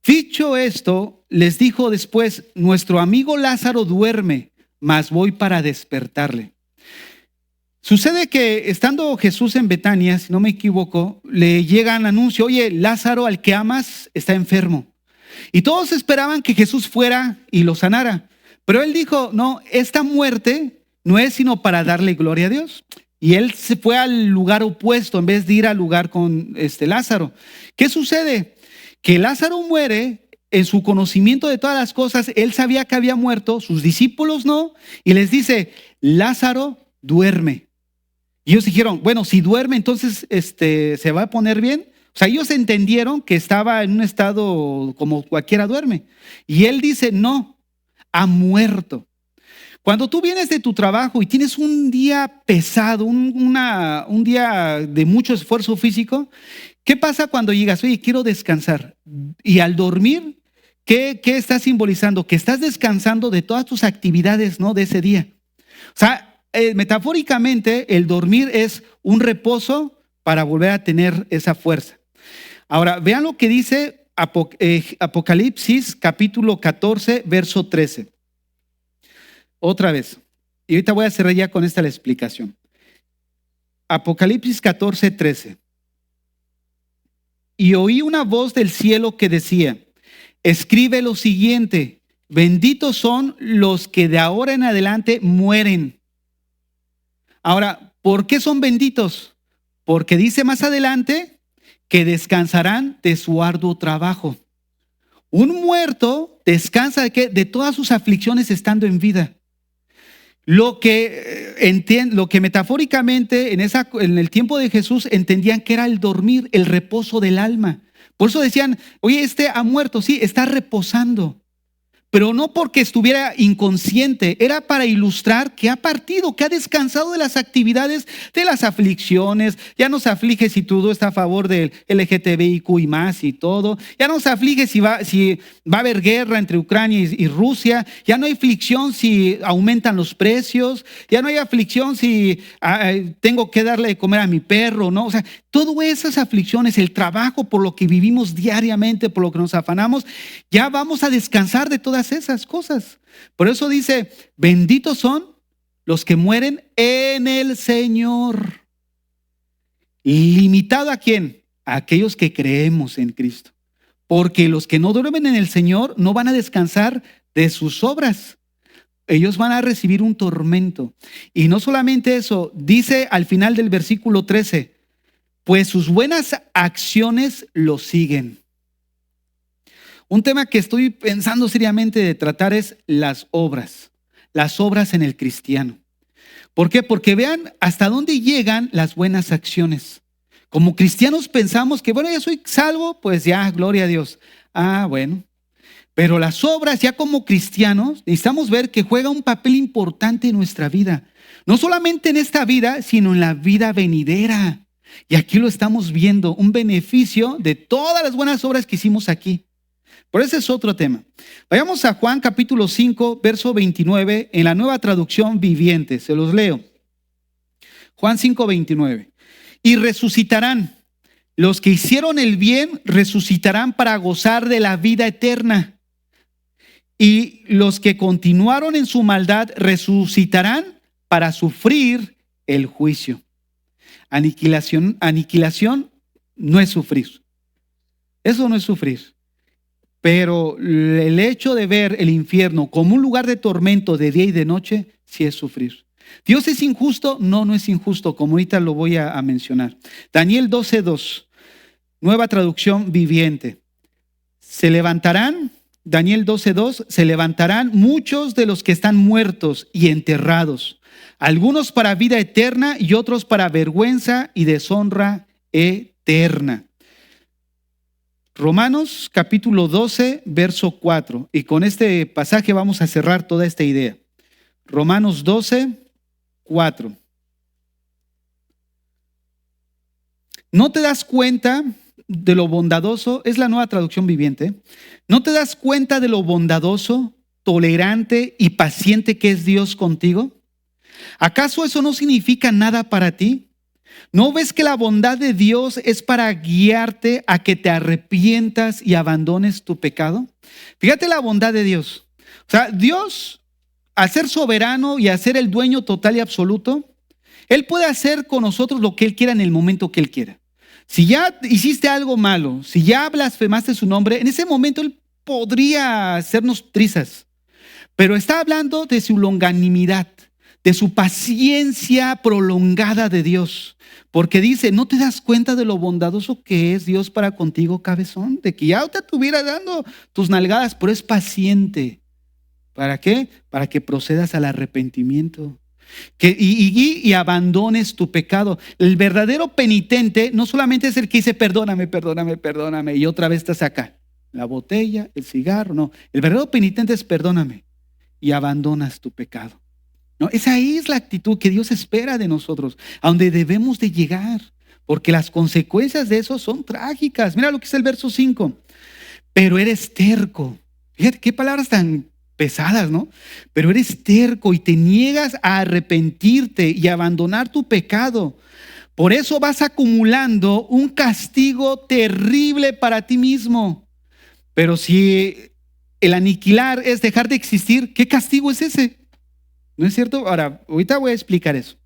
Dicho esto, les dijo después: nuestro amigo Lázaro duerme, mas voy para despertarle. Sucede que estando Jesús en Betania, si no me equivoco, le llega un anuncio: oye, Lázaro, al que amas, está enfermo. Y todos esperaban que Jesús fuera y lo sanara. Pero él dijo: no, esta muerte no es sino para darle gloria a Dios. Y él se fue al lugar opuesto en vez de ir al lugar con Lázaro. ¿Qué sucede? Que Lázaro muere en su conocimiento de todas las cosas. Él sabía que había muerto, sus discípulos no. Y les dice: Lázaro duerme. Y ellos dijeron: bueno, si duerme, entonces se va a poner bien. O sea, ellos entendieron que estaba en un estado como cualquiera duerme. Y él dice: no, ha muerto. Cuando tú vienes de tu trabajo y tienes un día pesado, un día de mucho esfuerzo físico, ¿qué pasa cuando llegas? Oye, quiero descansar. Y al dormir, ¿qué estás simbolizando? Que estás descansando de todas tus actividades, ¿no?, de ese día. O sea, metafóricamente, el dormir es un reposo para volver a tener esa fuerza. Ahora, vean lo que dice Apocalipsis capítulo 14, verso 13. Otra vez. Y ahorita voy a cerrar ya con esta la explicación. Apocalipsis 14, 13. Y oí una voz del cielo que decía: escribe lo siguiente: benditos son los que de ahora en adelante mueren. Ahora, ¿por qué son benditos? Porque dice más adelante que descansarán de su arduo trabajo. Un muerto descansa de ¿qué? De todas sus aflicciones estando en vida. Lo que metafóricamente en el tiempo de Jesús entendían que era el dormir, el reposo del alma. Por eso decían: oye, ha muerto, sí, está reposando. Pero no porque estuviera inconsciente, era para ilustrar que ha partido, que ha descansado de las actividades, de las aflicciones. Ya no se aflige si todo está a favor del LGTBIQ y más y todo. Ya no se aflige si va a haber guerra entre Ucrania y Rusia. Ya no hay aflicción si aumentan los precios. Ya no hay aflicción si tengo que darle de comer a mi perro, ¿no? O sea, todas esas aflicciones, el trabajo por lo que vivimos diariamente, por lo que nos afanamos, ya vamos a descansar de todas esas cosas. Por eso dice: benditos son los que mueren en el Señor. ¿Limitado a quién? A aquellos que creemos en Cristo. Porque los que no duermen en el Señor no van a descansar de sus obras. Ellos van a recibir un tormento. Y no solamente eso, dice al final del versículo 13: pues sus buenas acciones los siguen. Un tema que estoy pensando seriamente de tratar es las obras en el cristiano. ¿Por qué? Porque vean hasta dónde llegan las buenas acciones. Como cristianos pensamos que, bueno, ya soy salvo, pues ya, gloria a Dios. Ah, bueno. Pero las obras, ya como cristianos, necesitamos ver que juega un papel importante en nuestra vida. No solamente en esta vida, sino en la vida venidera. Y aquí lo estamos viendo, un beneficio de todas las buenas obras que hicimos aquí. Pero ese es otro tema. Vayamos a Juan capítulo 5, verso 29, en la Nueva Traducción Viviente. Se los leo. Juan 5, 29. Y resucitarán. Los que hicieron el bien resucitarán para gozar de la vida eterna. Y los que continuaron en su maldad resucitarán para sufrir el juicio. Aniquilación no es sufrir. Eso no es sufrir. Pero el hecho de ver el infierno como un lugar de tormento de día y de noche, sí es sufrir. ¿Dios es injusto? No, no es injusto, como ahorita lo voy a mencionar. Daniel 12:2, Nueva Traducción Viviente. Se levantarán, Daniel 12:2, se levantarán muchos de los que están muertos y enterrados, algunos para vida eterna y otros para vergüenza y deshonra eterna. Romanos capítulo 12, verso 4. Y con este pasaje vamos a cerrar toda esta idea. Romanos 12, 4. ¿No te das cuenta de lo bondadoso? Es la Nueva Traducción Viviente. ¿No te das cuenta de lo bondadoso, tolerante y paciente que es Dios contigo? ¿Acaso eso no significa nada para ti? ¿No ves que la bondad de Dios es para guiarte a que te arrepientas y abandones tu pecado? Fíjate la bondad de Dios. O sea, Dios, al ser soberano y al ser el dueño total y absoluto, Él puede hacer con nosotros lo que Él quiera en el momento que Él quiera. Si ya hiciste algo malo, si ya blasfemaste su nombre, en ese momento Él podría hacernos trizas. Pero está hablando de su longanimidad, de su paciencia prolongada de Dios. Porque dice, ¿no te das cuenta de lo bondadoso que es Dios para contigo, cabezón? De que ya te estuviera dando tus nalgadas, pero es paciente. ¿Para qué? Para que procedas al arrepentimiento. Y abandones tu pecado. El verdadero penitente no solamente es el que dice perdóname, perdóname, perdóname y otra vez estás acá, la botella, el cigarro, no. El verdadero penitente es perdóname y abandonas tu pecado, ¿no? Esa es la actitud que Dios espera de nosotros, a donde debemos de llegar, porque las consecuencias de eso son trágicas. Mira lo que es el verso 5. Pero eres terco. Fíjate qué palabras tan pesadas, ¿no? Pero eres terco y te niegas a arrepentirte y a abandonar tu pecado. Por eso vas acumulando un castigo terrible para ti mismo. Pero si el aniquilar es dejar de existir, ¿qué castigo es ese? ¿No es cierto? Ahora, ahorita voy a explicar eso.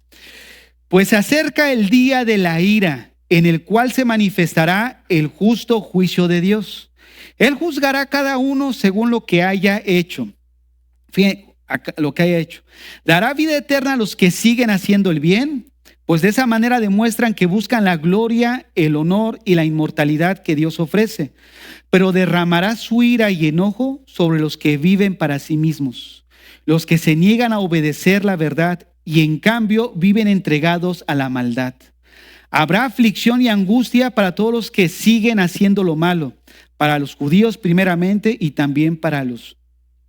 Pues se acerca el día de la ira, en el cual se manifestará el justo juicio de Dios. Él juzgará a cada uno según lo que haya hecho. Fíjense, lo que haya hecho. Dará vida eterna a los que siguen haciendo el bien, pues de esa manera demuestran que buscan la gloria, el honor y la inmortalidad que Dios ofrece. Pero derramará su ira y enojo sobre los que viven para sí mismos, los que se niegan a obedecer la verdad y en cambio viven entregados a la maldad. Habrá aflicción y angustia para todos los que siguen haciendo lo malo, para los judíos primeramente y también para los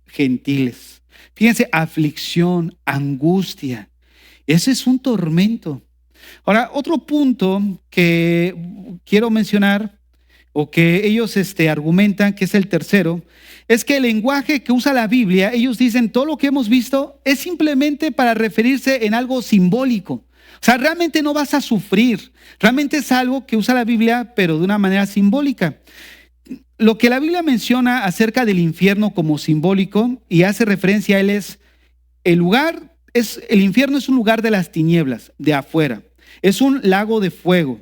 gentiles. Fíjense, aflicción, angustia. Ese es un tormento. Ahora, otro punto que quiero mencionar, o que ellos argumentan, que es el tercero, es que el lenguaje que usa la Biblia, ellos dicen, todo lo que hemos visto es simplemente para referirse en algo simbólico. O sea, realmente no vas a sufrir. Realmente es algo que usa la Biblia, pero de una manera simbólica. Lo que la Biblia menciona acerca del infierno como simbólico y hace referencia a él es, el infierno es un lugar de las tinieblas, de afuera. Es un lago de fuego,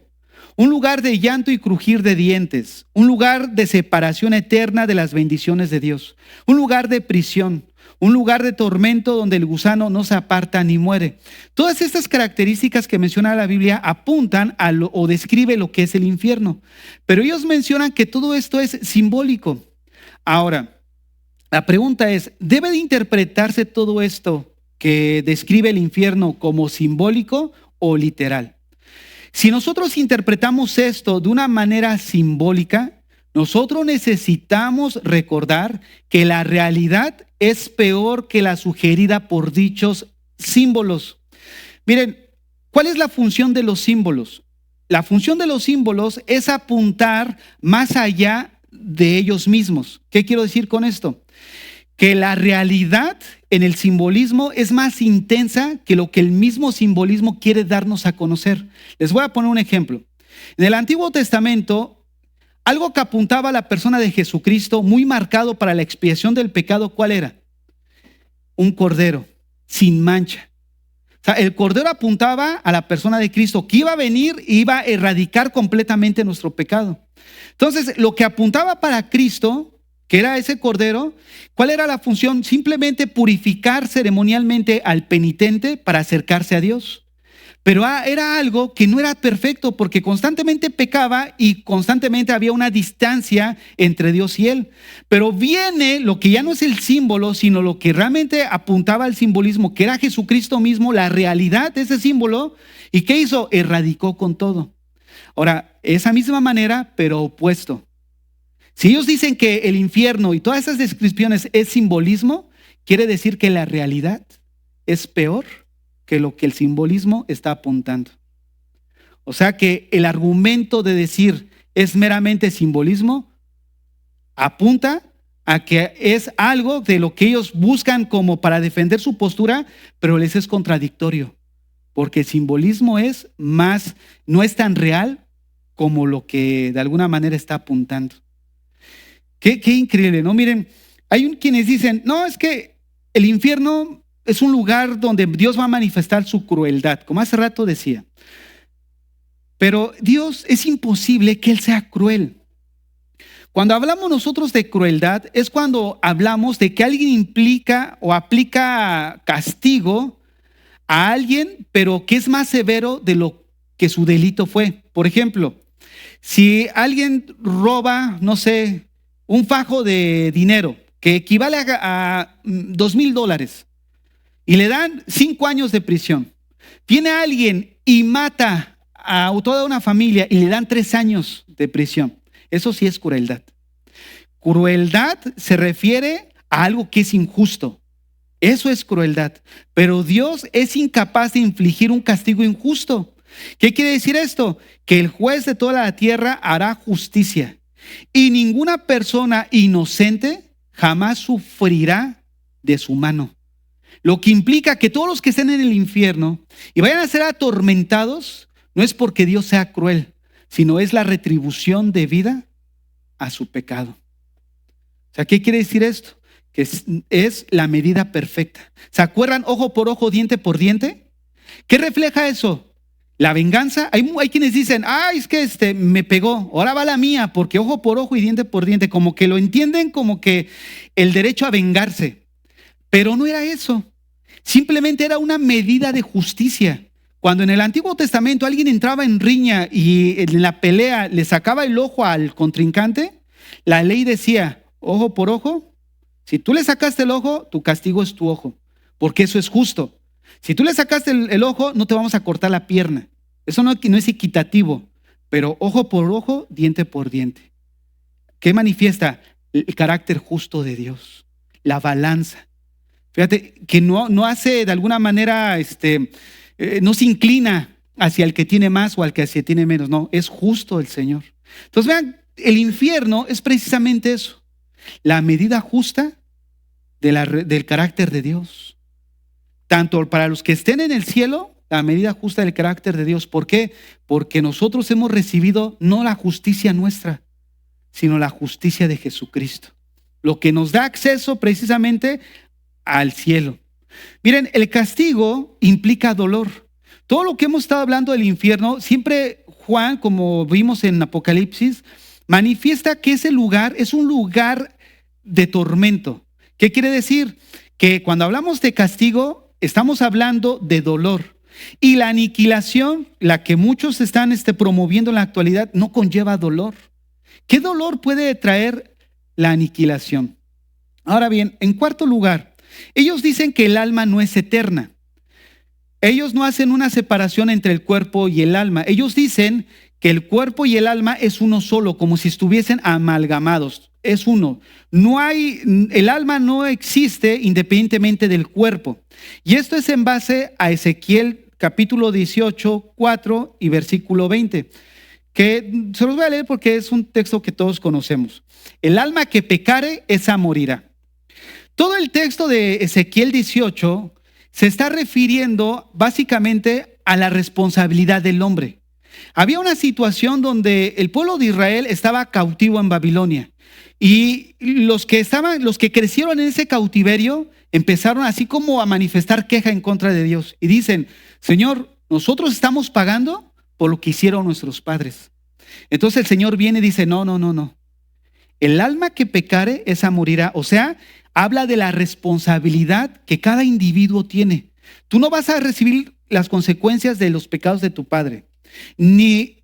un lugar de llanto y crujir de dientes, un lugar de separación eterna de las bendiciones de Dios, un lugar de prisión, un lugar de tormento donde el gusano no se aparta ni muere. Todas estas características que menciona la Biblia apuntan o describe lo que es el infierno, pero ellos mencionan que todo esto es simbólico. Ahora, la pregunta es, ¿debe de interpretarse todo esto que describe el infierno como simbólico o literal? Si nosotros interpretamos esto de una manera simbólica, nosotros necesitamos recordar que la realidad es peor que la sugerida por dichos símbolos. Miren, ¿cuál es la función de los símbolos? La función de los símbolos es apuntar más allá de ellos mismos. ¿Qué quiero decir con esto? Que la realidad en el simbolismo es más intensa que lo que el mismo simbolismo quiere darnos a conocer. Les voy a poner un ejemplo. En el Antiguo Testamento, algo que apuntaba a la persona de Jesucristo, muy marcado para la expiación del pecado, ¿cuál era? Un cordero sin mancha. O sea, el cordero apuntaba a la persona de Cristo, que iba a venir e iba a erradicar completamente nuestro pecado. Entonces, lo que apuntaba para Cristo, que era ese cordero, ¿cuál era la función? Simplemente purificar ceremonialmente al penitente para acercarse a Dios. Pero era algo que no era perfecto porque constantemente pecaba y constantemente había una distancia entre Dios y él. Pero viene lo que ya no es el símbolo, sino lo que realmente apuntaba al simbolismo, que era Jesucristo mismo, la realidad de ese símbolo. ¿Y qué hizo? Erradicó con todo. Ahora, esa misma manera, pero opuesto. Si ellos dicen que el infierno y todas esas descripciones es simbolismo, quiere decir que la realidad es peor que lo que el simbolismo está apuntando. O sea que el argumento de decir es meramente simbolismo apunta a que es algo de lo que ellos buscan como para defender su postura, pero les es contradictorio, porque el simbolismo es más, no es tan real como lo que de alguna manera está apuntando. Qué increíble, ¿no? Miren, hay quienes dicen, no, es que el infierno es un lugar donde Dios va a manifestar su crueldad, como hace rato decía. Pero Dios, es imposible que Él sea cruel. Cuando hablamos nosotros de crueldad, es cuando hablamos de que alguien implica o aplica castigo a alguien, pero que es más severo de lo que su delito fue. Por ejemplo, si alguien roba, no sé, un fajo de dinero que equivale a $2,000 y le dan 5 años de prisión. Viene alguien y mata a toda una familia y le dan 3 años de prisión. Eso sí es crueldad. Crueldad se refiere a algo que es injusto. Eso es crueldad. Pero Dios es incapaz de infligir un castigo injusto. ¿Qué quiere decir esto? Que el juez de toda la tierra hará justicia y ninguna persona inocente jamás sufrirá de su mano. Lo que implica que todos los que estén en el infierno y vayan a ser atormentados, no es porque Dios sea cruel, sino es la retribución debida a su pecado. O sea, ¿qué quiere decir esto? Que es la medida perfecta. ¿Se acuerdan ojo por ojo, diente por diente? ¿Qué refleja eso? La venganza. Hay quienes dicen, es que me pegó, ahora va la mía, porque ojo por ojo y diente por diente, como que lo entienden como que el derecho a vengarse. Pero no era eso. Simplemente era una medida de justicia. Cuando en el Antiguo Testamento alguien entraba en riña y en la pelea le sacaba el ojo al contrincante, la ley decía, ojo por ojo, si tú le sacaste el ojo, tu castigo es tu ojo, porque eso es justo. Si tú le sacaste el ojo, no te vamos a cortar la pierna. Eso no es equitativo, pero ojo por ojo, diente por diente. ¿Qué manifiesta? El carácter justo de Dios, la balanza. Fíjate que no hace de alguna manera, no se inclina hacia el que tiene más o al que hacia tiene menos. No, es justo el Señor. Entonces vean, el infierno es precisamente eso, la medida justa del carácter de Dios. Tanto para los que estén en el cielo, la medida justa del carácter de Dios. ¿Por qué? Porque nosotros hemos recibido no la justicia nuestra, sino la justicia de Jesucristo. Lo que nos da acceso precisamente al cielo. Miren, el castigo implica dolor. Todo lo que hemos estado hablando del infierno, siempre Juan, como vimos en Apocalipsis, manifiesta que ese lugar es un lugar de tormento. ¿Qué quiere decir? Que cuando hablamos de castigo, estamos hablando de dolor. Y la aniquilación, la que muchos están promoviendo en la actualidad, no conlleva dolor. ¿Qué dolor puede traer la aniquilación? Ahora bien, en cuarto lugar, ellos dicen que el alma no es eterna. Ellos no hacen una separación entre el cuerpo y el alma. Ellos dicen que el cuerpo y el alma es uno solo, como si estuviesen amalgamados. Es uno. El alma no existe independientemente del cuerpo. Y esto es en base a Ezequiel capítulo 18, 4 y versículo 20, que se los voy a leer porque es un texto que todos conocemos. El alma que pecare, esa morirá. Todo el texto de Ezequiel 18 se está refiriendo básicamente a la responsabilidad del hombre. Había una situación donde el pueblo de Israel estaba cautivo en Babilonia y los que crecieron en ese cautiverio empezaron así como a manifestar queja en contra de Dios y dicen, Señor, nosotros estamos pagando por lo que hicieron nuestros padres. Entonces el Señor viene y dice, no. El alma que pecare, esa morirá. O sea, habla de la responsabilidad que cada individuo tiene. Tú no vas a recibir las consecuencias de los pecados de tu padre, ni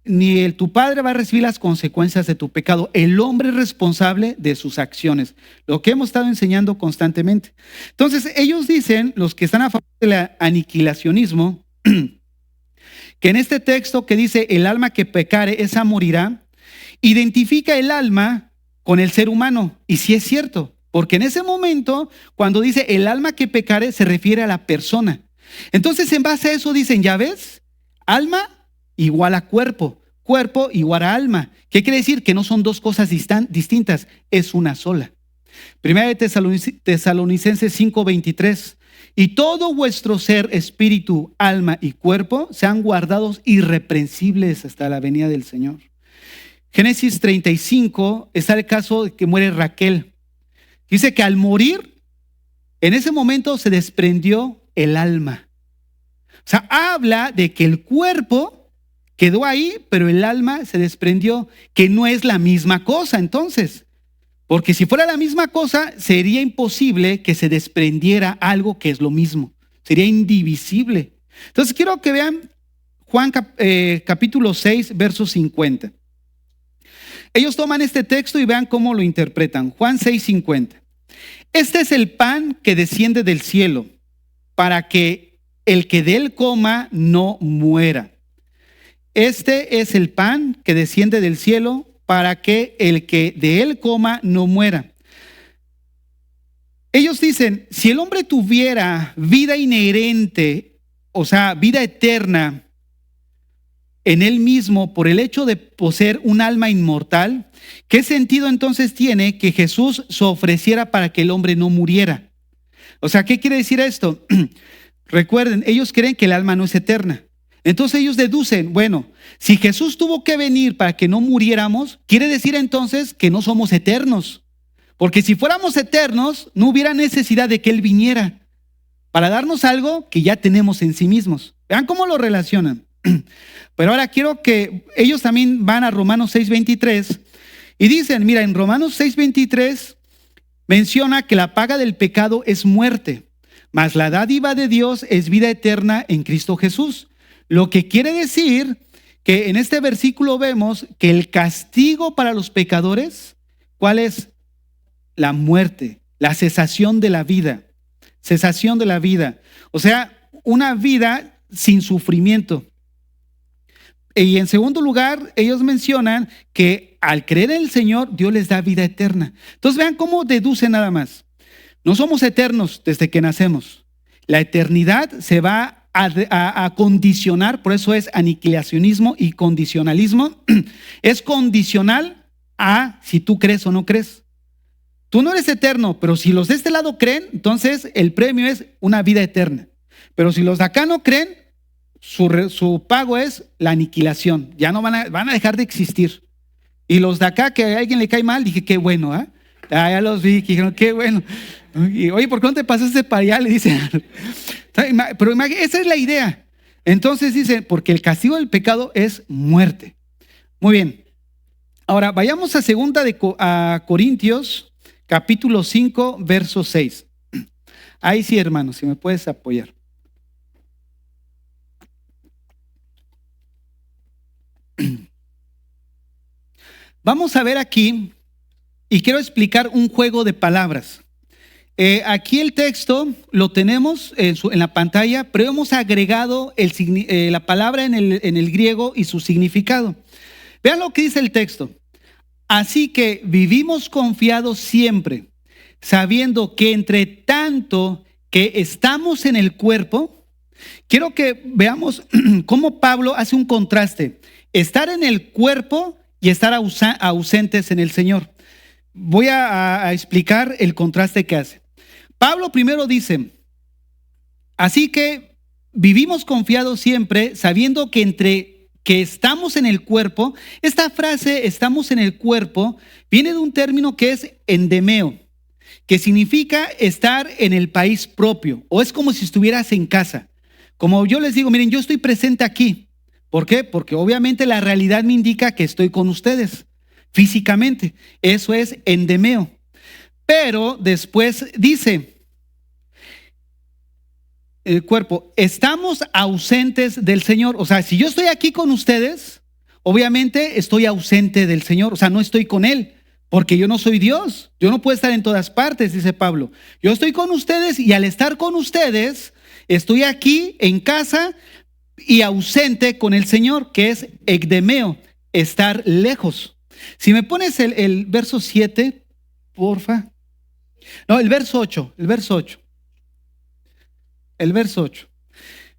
tu padre va a recibir las consecuencias de tu pecado. El hombre es responsable de sus acciones, lo que hemos estado enseñando constantemente. Entonces ellos dicen, los que están a favor del aniquilacionismo, que en este texto que dice el alma que pecare, esa morirá, identifica el alma con el ser humano. Y sí es cierto, porque en ese momento, cuando dice el alma que pecare, se refiere a la persona. Entonces, en base a eso dicen, ya ves, alma igual a cuerpo, cuerpo igual a alma. ¿Qué quiere decir? Que no son dos cosas distintas, es una sola. Primera de Tesalonicenses 5:23. y todo vuestro ser, espíritu, alma y cuerpo sean guardados irreprensibles hasta la venida del Señor. Génesis 35 está el caso de que muere Raquel. Dice que al morir, en ese momento se desprendió el alma. O sea, habla de que el cuerpo quedó ahí, pero el alma se desprendió, que no es la misma cosa entonces. Porque si fuera la misma cosa, sería imposible que se desprendiera algo que es lo mismo. Sería indivisible. Entonces quiero que vean Juan capítulo 6, verso 50. Ellos toman este texto y vean cómo lo interpretan. Juan 6, 50. Este es el pan que desciende del cielo, para que el que de él coma no muera. Este es el pan que desciende del cielo, para que el que de él coma no muera. Ellos dicen, si el hombre tuviera vida inherente, o sea, vida eterna en él mismo por el hecho de poseer un alma inmortal, ¿qué sentido entonces tiene que Jesús se ofreciera para que el hombre no muriera? O sea, ¿qué quiere decir esto? Recuerden, ellos creen que el alma no es eterna. Entonces ellos deducen, bueno, si Jesús tuvo que venir para que no muriéramos, quiere decir entonces que no somos eternos. Porque si fuéramos eternos, no hubiera necesidad de que Él viniera para darnos algo que ya tenemos en sí mismos. Vean cómo lo relacionan. Pero ahora quiero que ellos también van a Romanos 6:23 y dicen, mira, en Romanos 6:23 menciona que la paga del pecado es muerte, mas la dádiva de Dios es vida eterna en Cristo Jesús. Lo que quiere decir que en este versículo vemos que el castigo para los pecadores, ¿cuál es? La muerte, la cesación de la vida. Cesación de la vida. O sea, una vida sin sufrimiento. Y en segundo lugar, ellos mencionan que al creer en el Señor, Dios les da vida eterna. Entonces vean cómo deduce nada más. No somos eternos desde que nacemos. La eternidad se va a condicionar, por eso es aniquilacionismo y condicionalismo. Es condicional a si tú crees o no crees. Tú no eres eterno, pero si los de este lado creen, entonces el premio es una vida eterna. Pero si los de acá no creen, su pago es la aniquilación. Ya no van a dejar de existir. Y los de acá, que a alguien le cae mal, dije, qué bueno, ¿eh? Ya los vi, que dijeron, qué bueno. Y, oye, ¿por qué no te pasaste para allá? Le dicen. Pero esa es la idea. Entonces dice, porque el castigo del pecado es muerte. Muy bien. Ahora, vayamos a segunda a Corintios, capítulo 5, verso 6. Ahí sí, hermano, si me puedes apoyar. Vamos a ver aquí, y quiero explicar un juego de palabras. Aquí el texto lo tenemos en la pantalla, pero hemos agregado la palabra en el griego y su significado. Vean lo que dice el texto. Así que vivimos confiados siempre, sabiendo que entre tanto que estamos en el cuerpo, quiero que veamos cómo Pablo hace un contraste. Estar en el cuerpo y estar ausentes en el Señor. Voy a explicar el contraste que hace. Pablo primero dice, así que vivimos confiados siempre, sabiendo que entre que estamos en el cuerpo, esta frase, estamos en el cuerpo, viene de un término que es endemeo, que significa estar en el país propio, o es como si estuvieras en casa. Como yo les digo, miren, yo estoy presente aquí. ¿Por qué? Porque obviamente la realidad me indica que estoy con ustedes físicamente. Eso es endemeo. Pero después dice el cuerpo, estamos ausentes del Señor. O sea, si yo estoy aquí con ustedes, obviamente estoy ausente del Señor. O sea, no estoy con Él, porque yo no soy Dios. Yo no puedo estar en todas partes, dice Pablo. Yo estoy con ustedes y al estar con ustedes, estoy aquí en casa y ausente con el Señor, que es ekdemeo, estar lejos. Si me pones el verso 7, porfa. No, el verso 8.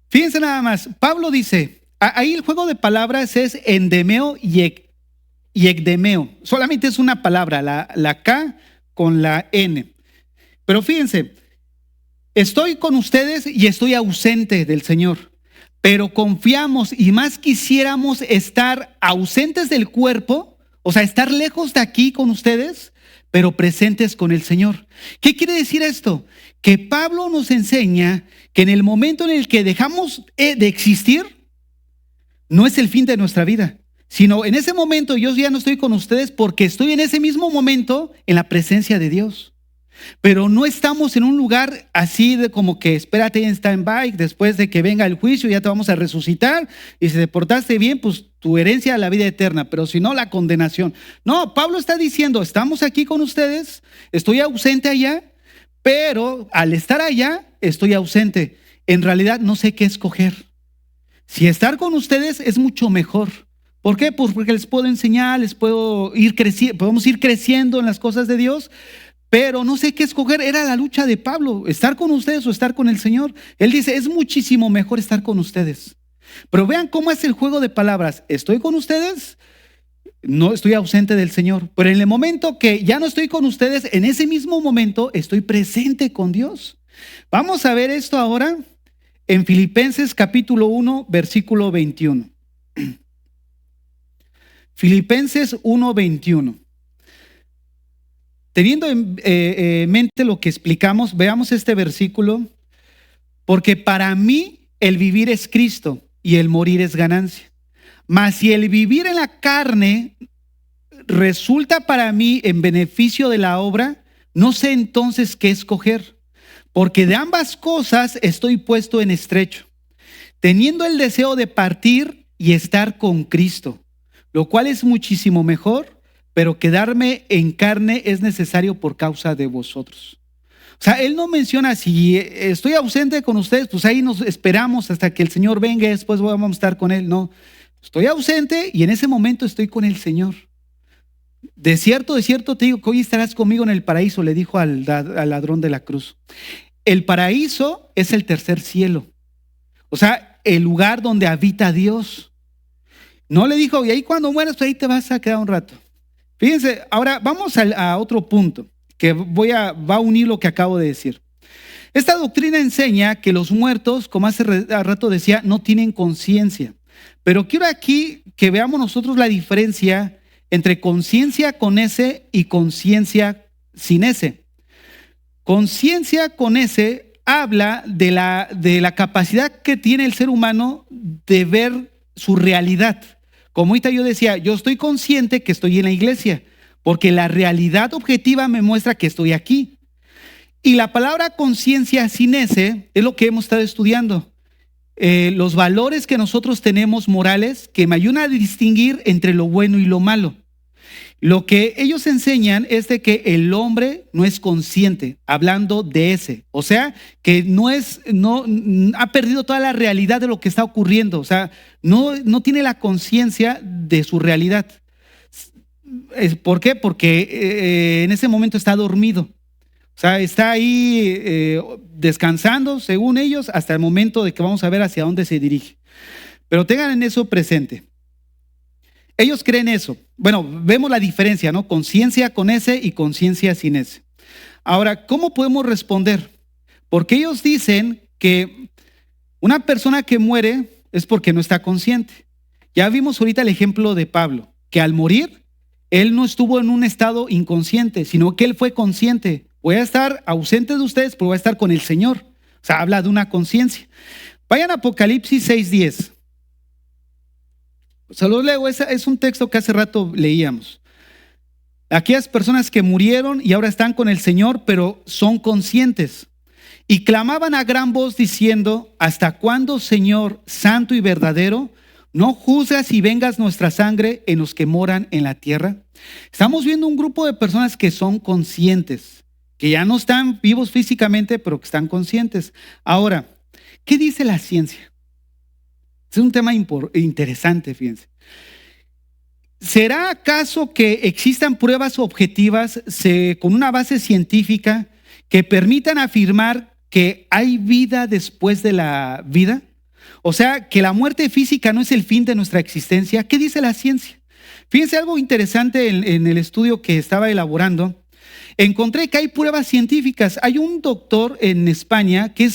Fíjense nada más, Pablo dice, ahí el juego de palabras es endemeo y ekdemeo. Solamente es una palabra, la K con la N. Pero fíjense, Estoy con ustedes y estoy ausente del Señor, pero confiamos y más quisiéramos estar ausentes del cuerpo, o sea, estar lejos de aquí con ustedes, pero presentes con el Señor. ¿Qué quiere decir esto? Que Pablo nos enseña que en el momento en el que dejamos de existir, no es el fin de nuestra vida, sino en ese momento yo ya no estoy con ustedes porque estoy en ese mismo momento en la presencia de Dios. Pero no estamos en un lugar así de como que espérate en stand-by, después de que venga el juicio ya te vamos a resucitar y si te portaste bien, pues tu herencia es la vida eterna, pero si no, la condenación. No, Pablo está diciendo, estamos aquí con ustedes, estoy ausente allá, pero al estar allá estoy ausente. En realidad no sé qué escoger. Si estar con ustedes es mucho mejor. ¿Por qué? Pues porque les puedo enseñar, les puedo ir creciendo, podemos ir creciendo en las cosas de Dios. Pero no sé qué escoger, era la lucha de Pablo, estar con ustedes o estar con el Señor. Él dice, es muchísimo mejor estar con ustedes. Pero vean cómo es el juego de palabras. Estoy con ustedes, no estoy ausente del Señor. Pero en el momento que ya no estoy con ustedes, en ese mismo momento estoy presente con Dios. Vamos a ver esto ahora en Filipenses capítulo 1, versículo 21. Filipenses 1, 21. Teniendo en mente lo que explicamos, veamos este versículo. Porque para mí el vivir es Cristo y el morir es ganancia. Mas si el vivir en la carne resulta para mí en beneficio de la obra, no sé entonces qué escoger. Porque de ambas cosas estoy puesto en estrecho, teniendo el deseo de partir y estar con Cristo, lo cual es muchísimo mejor. Pero quedarme en carne es necesario por causa de vosotros. O sea, él no menciona si estoy ausente con ustedes, pues ahí nos esperamos hasta que el Señor venga y después vamos a estar con él. No, estoy ausente y en ese momento estoy con el Señor. De cierto te digo que hoy estarás conmigo en el paraíso, le dijo al ladrón de la cruz. El paraíso es el tercer cielo. O sea, el lugar donde habita Dios. No le dijo, y ahí cuando mueras, pues ahí te vas a quedar un rato. Fíjense, ahora vamos a otro punto que va a unir lo que acabo de decir. Esta doctrina enseña que los muertos, como hace rato decía, no tienen conciencia. Pero quiero aquí que veamos nosotros la diferencia entre conciencia con S y conciencia sin S. Conciencia con S habla de la capacidad que tiene el ser humano de ver su realidad. Como ahorita yo decía, yo estoy consciente que estoy en la iglesia, porque la realidad objetiva me muestra que estoy aquí. Y la palabra conciencia sin S es lo que hemos estado estudiando. Los valores que nosotros tenemos morales que me ayudan a distinguir entre lo bueno y lo malo. Lo que ellos enseñan es de que el hombre no es consciente, hablando de ese, o sea, que no ha perdido toda la realidad de lo que está ocurriendo, o sea, no tiene la conciencia de su realidad. ¿Por qué? Porque en ese momento está dormido, o sea, está ahí descansando, según ellos, hasta el momento de que vamos a ver hacia dónde se dirige. Pero tengan en eso presente. Ellos creen eso. Bueno, vemos la diferencia, ¿no? Conciencia con S y conciencia sin S. Ahora, ¿cómo podemos responder? Porque ellos dicen que una persona que muere es porque no está consciente. Ya vimos ahorita el ejemplo de Pablo, que al morir, él no estuvo en un estado inconsciente, sino que él fue consciente. Voy a estar ausente de ustedes, pero voy a estar con el Señor. O sea, habla de una conciencia. Vayan a Apocalipsis 6:10. Se los leo, es un texto que hace rato leíamos. Aquellas personas que murieron y ahora están con el Señor, pero son conscientes. Y clamaban a gran voz diciendo, ¿hasta cuándo, Señor, santo y verdadero, no juzgas y vengas nuestra sangre en los que moran en la tierra? Estamos viendo un grupo de personas que son conscientes, que ya no están vivos físicamente, pero que están conscientes. Ahora, ¿qué dice la ciencia? Es un tema interesante, fíjense. ¿Será acaso que existan pruebas objetivas con una base científica que permitan afirmar que hay vida después de la vida? O sea, que la muerte física no es el fin de nuestra existencia. ¿Qué dice la ciencia? Fíjense algo interesante en el estudio que estaba elaborando. encontré que hay pruebas científicas. Hay un doctor en España que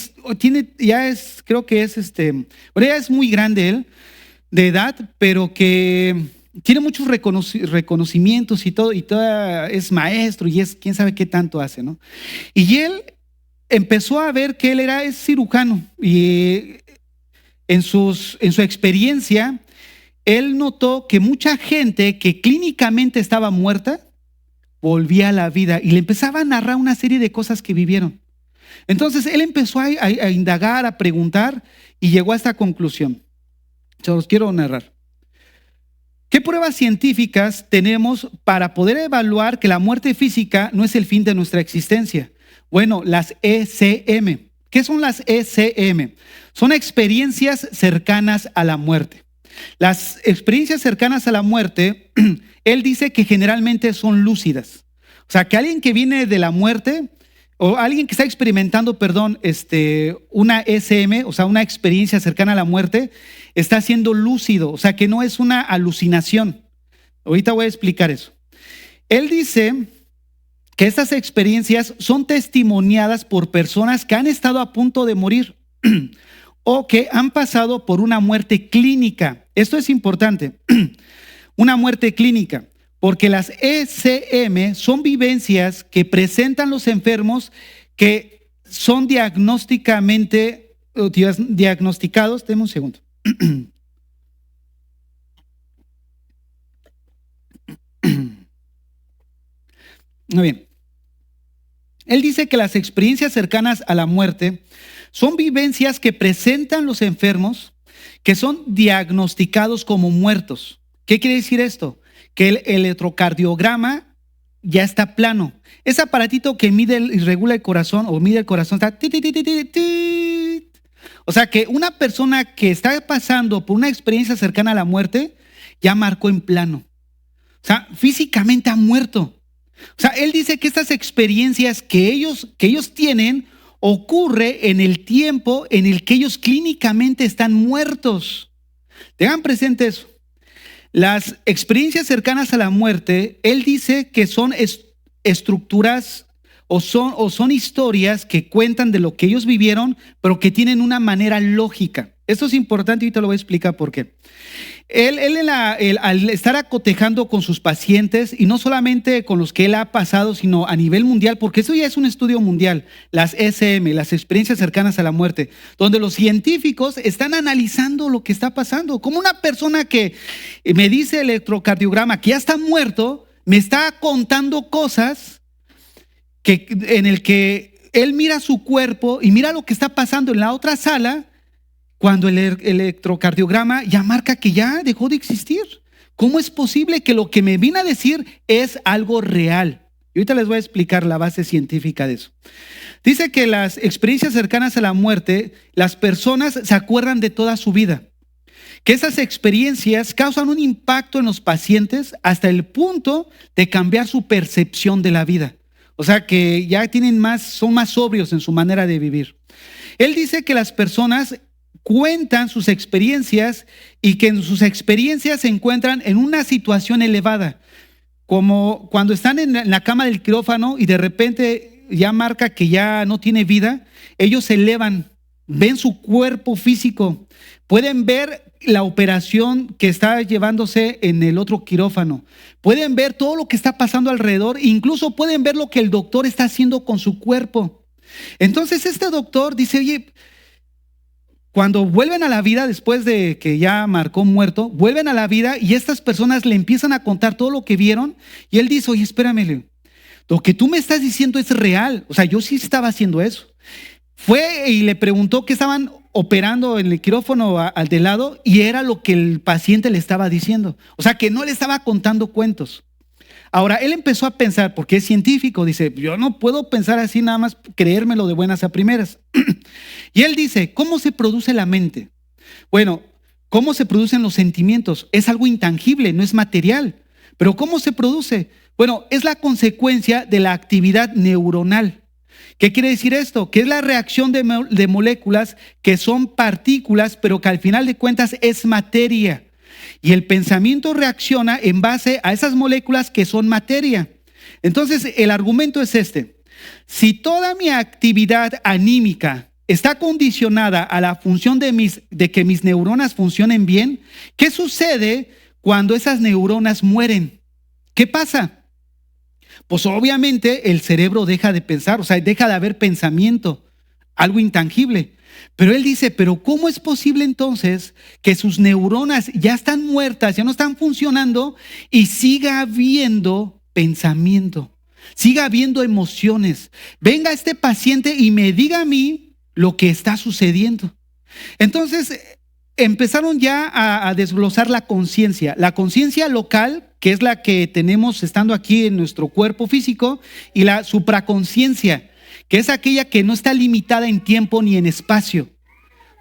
creo que bueno, ya es muy grande él, de edad, pero que tiene muchos reconocimientos y todo, es maestro y es quién sabe qué tanto hace, ¿no? Y él empezó a ver que él es cirujano y en su experiencia, él notó que mucha gente que clínicamente estaba muerta volvía a la vida y le empezaba a narrar una serie de cosas que vivieron. Entonces él empezó a indagar, a preguntar y llegó a esta conclusión. Se los quiero narrar. ¿Qué pruebas científicas tenemos para poder evaluar que la muerte física no es el fin de nuestra existencia? Bueno, las ECM. ¿Qué son las ECM? Son experiencias cercanas a la muerte. Las experiencias cercanas a la muerte, él dice que generalmente son lúcidas. O sea, que alguien que viene de la muerte o alguien que está experimentando, una ECM, o sea, una experiencia cercana a la muerte, está siendo lúcido, o sea, que no es una alucinación. Ahorita voy a explicar eso. Él dice que estas experiencias son testimoniadas por personas que han estado a punto de morir o que han pasado por una muerte clínica. Esto es importante, una muerte clínica, porque las ECM son vivencias que presentan los enfermos que son diagnosticados. Deme un segundo. Muy bien. Él dice que las experiencias cercanas a la muerte son vivencias que presentan los enfermos que son diagnosticados como muertos. ¿Qué quiere decir esto? Que el electrocardiograma ya está plano. Ese aparatito que mide y regula el corazón o mide el corazón está... O sea que una persona que está pasando por una experiencia cercana a la muerte ya marcó en plano. O sea, físicamente ha muerto. O sea, él dice que estas experiencias que ellos tienen ocurre en el tiempo en el que ellos clínicamente están muertos. Tengan presente eso. Las experiencias cercanas a la muerte, él dice que son estructuras o son historias que cuentan de lo que ellos vivieron, pero que tienen una manera lógica. Esto es importante y ahorita lo voy a explicar por qué. Él al estar acotejando con sus pacientes, y no solamente con los que él ha pasado, sino a nivel mundial, porque eso ya es un estudio mundial, las ECM, las experiencias cercanas a la muerte, donde los científicos están analizando lo que está pasando. Como una persona que me dice el electrocardiograma que ya está muerto, me está contando cosas en el que él mira su cuerpo y mira lo que está pasando en la otra sala, cuando el electrocardiograma ya marca que ya dejó de existir. ¿Cómo es posible que lo que me vine a decir es algo real? Y ahorita les voy a explicar la base científica de eso. Dice que las experiencias cercanas a la muerte, las personas se acuerdan de toda su vida. Que esas experiencias causan un impacto en los pacientes hasta el punto de cambiar su percepción de la vida. O sea que ya son más sobrios en su manera de vivir. Él dice que las personas cuentan sus experiencias y que en sus experiencias se encuentran en una situación elevada, como cuando están en la cama del quirófano y de repente ya marca que ya no tiene vida. Ellos se elevan, ven su cuerpo físico, pueden ver la operación que está llevándose en el otro quirófano, pueden ver todo lo que está pasando alrededor, incluso pueden ver lo que el doctor está haciendo con su cuerpo. Entonces este doctor dice, oye, cuando vuelven a la vida, después de que ya marcó muerto, vuelven a la vida y estas personas le empiezan a contar todo lo que vieron. Y él dice, oye, espérame, Leo, lo que tú me estás diciendo es real. O sea, yo sí estaba haciendo eso. Fue y le preguntó que estaban operando en el quirófano al de lado y era lo que el paciente le estaba diciendo. O sea, que no le estaba contando cuentos. Ahora, él empezó a pensar, porque es científico, dice, yo no puedo pensar así nada más, creérmelo de buenas a primeras. Y él dice, ¿cómo se produce la mente? Bueno, ¿cómo se producen los sentimientos? Es algo intangible, no es material. Pero ¿cómo se produce? Bueno, es la consecuencia de la actividad neuronal. ¿Qué quiere decir esto? Que es la reacción de moléculas que son partículas, pero que al final de cuentas es materia. Y el pensamiento reacciona en base a esas moléculas que son materia. Entonces, el argumento es este. Si toda mi actividad anímica está condicionada a la función de que mis neuronas funcionen bien, ¿qué sucede cuando esas neuronas mueren? ¿Qué pasa? Pues obviamente el cerebro deja de pensar, o sea, deja de haber pensamiento, algo intangible. Pero él dice, pero ¿cómo es posible entonces que sus neuronas ya están muertas, ya no están funcionando y siga habiendo pensamiento, siga habiendo emociones? Venga este paciente y me diga a mí lo que está sucediendo. Entonces empezaron ya a desglosar la conciencia local, que es la que tenemos estando aquí en nuestro cuerpo físico, y la supraconciencia, que es aquella que no está limitada en tiempo ni en espacio.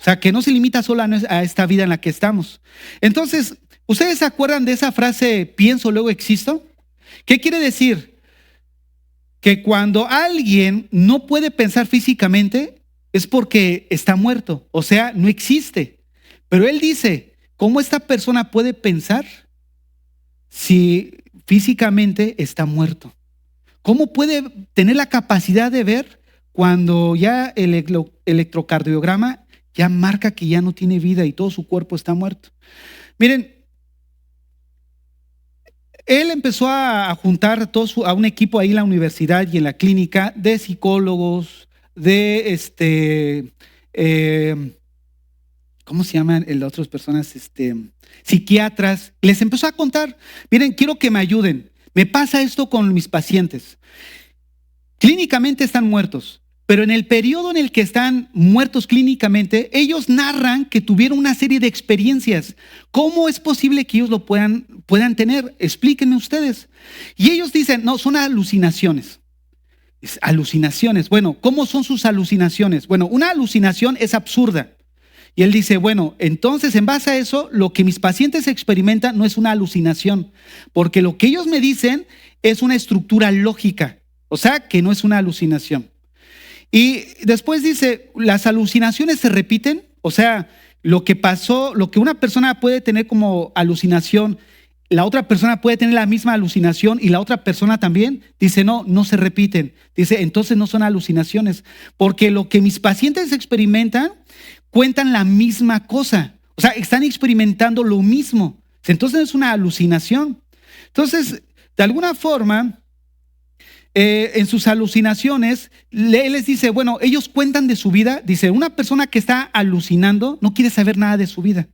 O sea, que no se limita solo a esta vida en la que estamos. Entonces, ¿ustedes se acuerdan de esa frase, pienso, luego existo? ¿Qué quiere decir? Que cuando alguien no puede pensar físicamente es porque está muerto, o sea, no existe. Pero él dice, ¿cómo esta persona puede pensar si físicamente está muerto? ¿Cómo puede tener la capacidad de ver cuando ya el electrocardiograma ya marca que ya no tiene vida y todo su cuerpo está muerto? Miren, él empezó a juntar a un equipo ahí en la universidad y en la clínica de psicólogos, de ¿cómo se llaman las otras personas? Psiquiatras. Les empezó a contar, miren, quiero que me ayuden. Me pasa esto con mis pacientes. Clínicamente están muertos, pero en el periodo en el que están muertos clínicamente, ellos narran que tuvieron una serie de experiencias. ¿Cómo es posible que ellos lo puedan tener? Explíquenme ustedes. Y ellos dicen, no, son alucinaciones. Alucinaciones. Bueno, ¿cómo son sus alucinaciones? Bueno, una alucinación es absurda. Y él dice, bueno, entonces en base a eso, lo que mis pacientes experimentan no es una alucinación, porque lo que ellos me dicen es una estructura lógica, o sea, que no es una alucinación. Y después dice, las alucinaciones se repiten, o sea, lo que pasó, lo que una persona puede tener como alucinación, la otra persona puede tener la misma alucinación y la otra persona también. Dice, no, no se repiten. Dice, entonces no son alucinaciones, porque lo que mis pacientes experimentan cuentan la misma cosa, o sea, están experimentando lo mismo. Entonces es una alucinación. Entonces, de alguna forma, en sus alucinaciones, él les dice, bueno, ellos cuentan de su vida. Dice, una persona que está alucinando no quiere saber nada de su vida.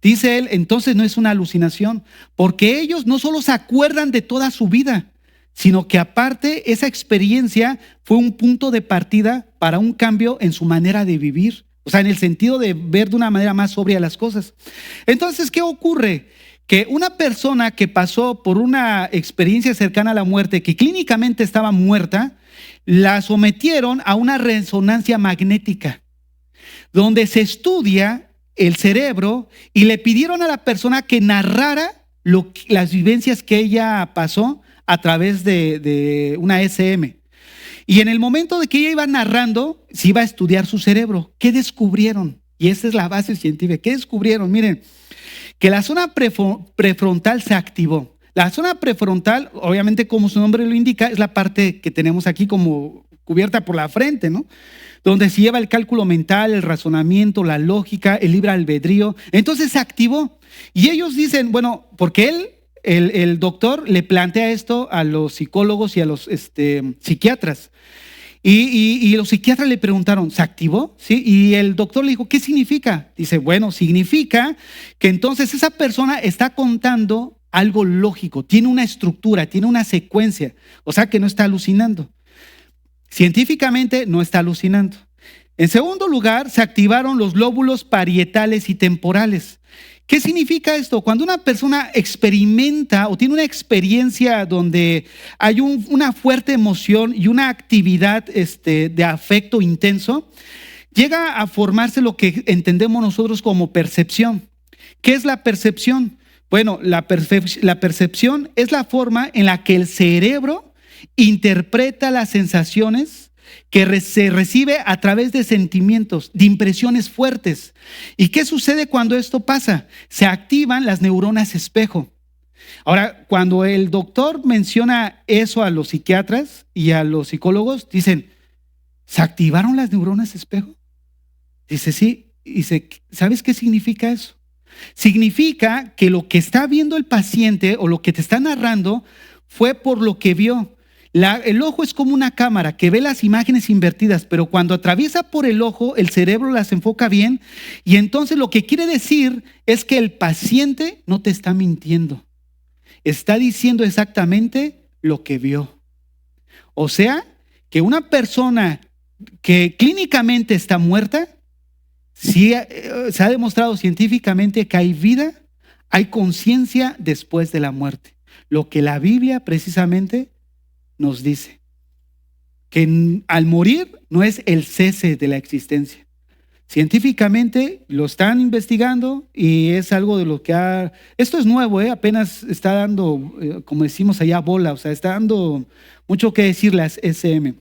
Dice él, entonces no es una alucinación, porque ellos no solo se acuerdan de toda su vida, sino que aparte esa experiencia fue un punto de partida para un cambio en su manera de vivir. O sea, en el sentido de ver de una manera más sobria las cosas. Entonces, ¿qué ocurre? Que una persona que pasó por una experiencia cercana a la muerte, que clínicamente estaba muerta, la sometieron a una resonancia magnética, donde se estudia el cerebro y le pidieron a la persona que narrara las vivencias que ella pasó a través de una SM. Y en el momento de que ella iba narrando, se iba a estudiar su cerebro. ¿Qué descubrieron? Y esa es la base científica. ¿Qué descubrieron? Miren, que la zona prefrontal se activó. La zona prefrontal, obviamente como su nombre lo indica, es la parte que tenemos aquí como cubierta por la frente, ¿no? Donde se lleva el cálculo mental, el razonamiento, la lógica, el libre albedrío. Entonces se activó. Y ellos dicen, bueno, porque el doctor le plantea esto a los psicólogos y a los psiquiatras. Y los psiquiatras le preguntaron, ¿se activó? ¿Sí? Y el doctor le dijo, ¿qué significa? Dice, bueno, significa que entonces esa persona está contando algo lógico, tiene una estructura, tiene una secuencia, o sea que no está alucinando. Científicamente no está alucinando. En segundo lugar, se activaron los lóbulos parietales y temporales. ¿Qué significa esto? Cuando una persona experimenta o tiene una experiencia donde hay una fuerte emoción y una actividad de afecto intenso, llega a formarse lo que entendemos nosotros como percepción. ¿Qué es la percepción? Bueno, la percepción es la forma en la que el cerebro interpreta las sensaciones que se recibe a través de sentimientos, de impresiones fuertes. ¿Y qué sucede cuando esto pasa? Se activan las neuronas espejo. Ahora, cuando el doctor menciona eso a los psiquiatras y a los psicólogos, dicen, ¿se activaron las neuronas espejo? Dice, sí. Dice, ¿sabes qué significa eso? Significa que lo que está viendo el paciente o lo que te está narrando fue por lo que vio. El ojo es como una cámara que ve las imágenes invertidas, pero cuando atraviesa por el ojo, el cerebro las enfoca bien, y entonces lo que quiere decir es que el paciente no te está mintiendo. Está diciendo exactamente lo que vio. O sea, que una persona que clínicamente está muerta, sí, se ha demostrado científicamente que hay vida, hay conciencia después de la muerte. Lo que la Biblia precisamente nos dice, que al morir no es el cese de la existencia. Científicamente lo están investigando y es algo de lo que esto es nuevo, apenas está dando, como decimos allá, bola, o sea, está dando mucho que decir las SM. O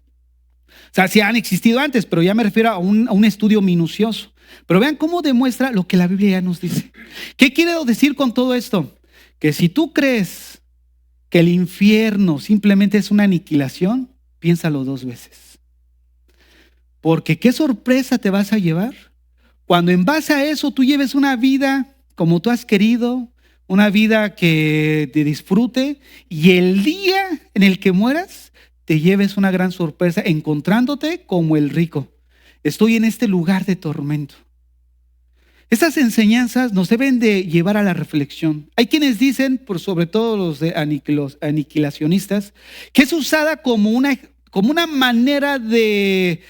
sea, sí han existido antes, pero ya me refiero a un estudio minucioso. Pero vean cómo demuestra lo que la Biblia ya nos dice. ¿Qué quiero decir con todo esto? Que si tú crees que el infierno simplemente es una aniquilación, piénsalo 2 veces. Porque qué sorpresa te vas a llevar cuando en base a eso tú lleves una vida como tú has querido, una vida que te disfrute, y el día en el que mueras te lleves una gran sorpresa encontrándote como el rico. Estoy en este lugar de tormento. Estas enseñanzas nos deben de llevar a la reflexión. Hay quienes dicen, por sobre todo los de aniquilacionistas, que es usada como una manera de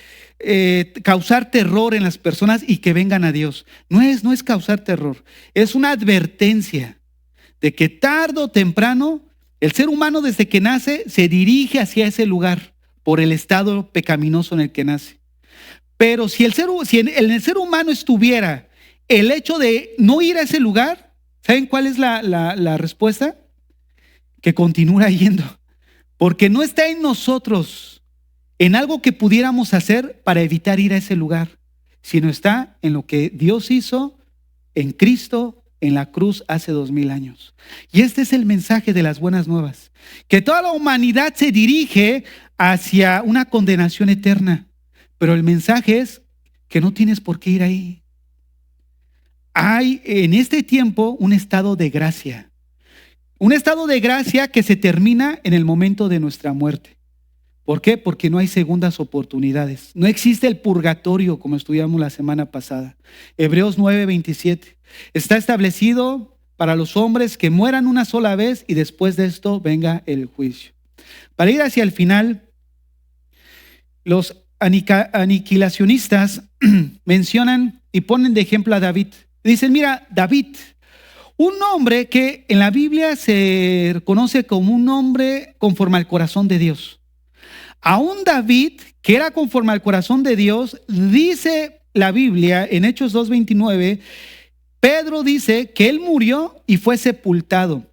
causar terror en las personas y que vengan a Dios. No es causar terror, es una advertencia de que tarde o temprano el ser humano desde que nace se dirige hacia ese lugar por el estado pecaminoso en el que nace. Pero si en el ser humano estuviera el hecho de no ir a ese lugar, ¿saben cuál es la respuesta? Que continúa yendo, porque no está en nosotros en algo que pudiéramos hacer para evitar ir a ese lugar, sino está en lo que Dios hizo en Cristo en la cruz hace 2000 años. Y este es el mensaje de las buenas nuevas, que toda la humanidad se dirige hacia una condenación eterna, pero el mensaje es que no tienes por qué ir ahí. Hay en este tiempo un estado de gracia que se termina en el momento de nuestra muerte. ¿Por qué? Porque no hay segundas oportunidades. No existe el purgatorio como estudiamos la semana pasada. Hebreos 9:27. Está establecido para los hombres que mueran una sola vez y después de esto venga el juicio. Para ir hacia el final, los aniquilacionistas mencionan y ponen de ejemplo a David. Dicen, mira, David, un hombre que en la Biblia se conoce como un hombre conforme al corazón de Dios. Aún David, que era conforme al corazón de Dios, dice la Biblia en Hechos 2:29, Pedro dice que él murió y fue sepultado.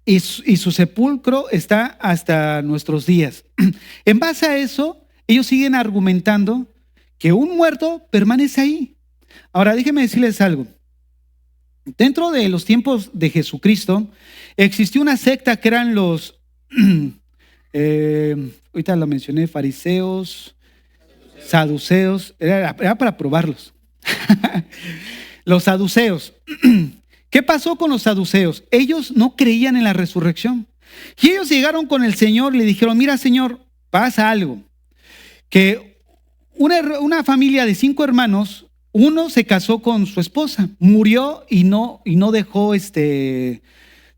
Y su sepulcro está hasta nuestros días. En base a eso, ellos siguen argumentando que un muerto permanece ahí. Ahora, déjenme decirles algo. Dentro de los tiempos de Jesucristo, existió una secta que eran los... ahorita lo mencioné, fariseos, saduceos, era para probarlos. Los saduceos. ¿Qué pasó con los saduceos? Ellos no creían en la resurrección. Y ellos llegaron con el Señor y le dijeron, mira Señor, pasa algo. Que una familia de 5 hermanos, uno se casó con su esposa, murió y no dejó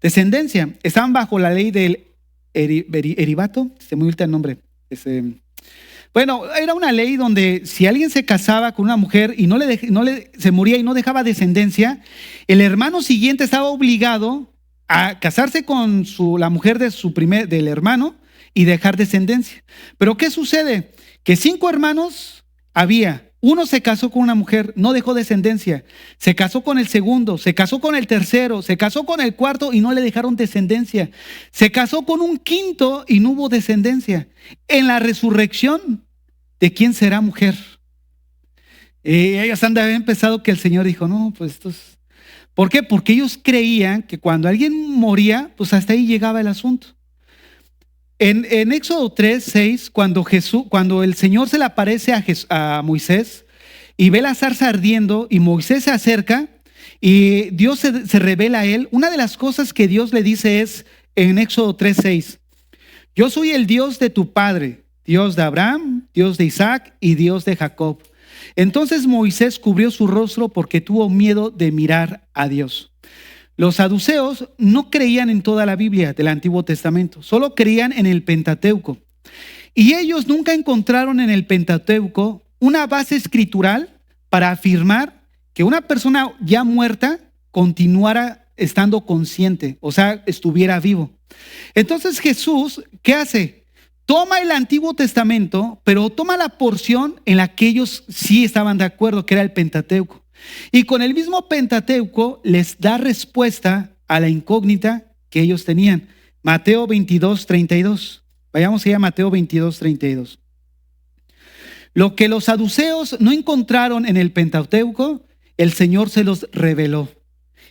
descendencia. Estaban bajo la ley del eribato, se me olvida el nombre. Bueno, era una ley donde si alguien se casaba con una mujer y se moría y no dejaba descendencia, el hermano siguiente estaba obligado a casarse con la mujer del hermano y dejar descendencia. Pero ¿qué sucede? Que 5 hermanos había. Uno se casó con una mujer, no dejó descendencia. Se casó con el segundo, se casó con el tercero, se casó con el cuarto y no le dejaron descendencia. Se casó con un quinto y no hubo descendencia. En la resurrección, ¿de quién será mujer? Ellos han de haber empezado que el Señor dijo, no, pues estos... ¿Por qué? Porque ellos creían que cuando alguien moría, pues hasta ahí llegaba el asunto. En Éxodo 3:6, cuando el Señor se le aparece a Moisés y ve la zarza ardiendo y Moisés se acerca y Dios se revela a él, una de las cosas que Dios le dice es en Éxodo 3:6, yo soy el Dios de tu padre, Dios de Abraham, Dios de Isaac y Dios de Jacob. Entonces Moisés cubrió su rostro porque tuvo miedo de mirar a Dios. Los saduceos no creían en toda la Biblia del Antiguo Testamento, solo creían en el Pentateuco. Y ellos nunca encontraron en el Pentateuco una base escritural para afirmar que una persona ya muerta continuara estando consciente, o sea, estuviera vivo. Entonces Jesús, ¿qué hace? Toma el Antiguo Testamento, pero toma la porción en la que ellos sí estaban de acuerdo, que era el Pentateuco. Y con el mismo Pentateuco les da respuesta a la incógnita que ellos tenían. Mateo 22:32. Vayamos allá a Mateo 22:32. Lo que los saduceos no encontraron en el Pentateuco, el Señor se los reveló.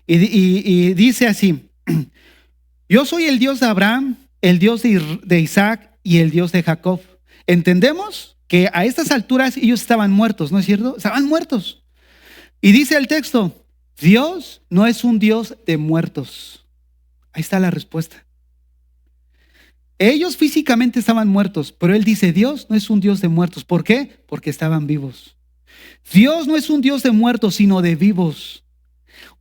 Y dice así, yo soy el Dios de Abraham, el Dios de Isaac y el Dios de Jacob. Entendemos que a estas alturas ellos estaban muertos, ¿no es cierto? Estaban muertos. Y dice el texto, Dios no es un Dios de muertos. Ahí está la respuesta. Ellos físicamente estaban muertos, pero él dice, Dios no es un Dios de muertos. ¿Por qué? Porque estaban vivos. Dios no es un Dios de muertos, sino de vivos.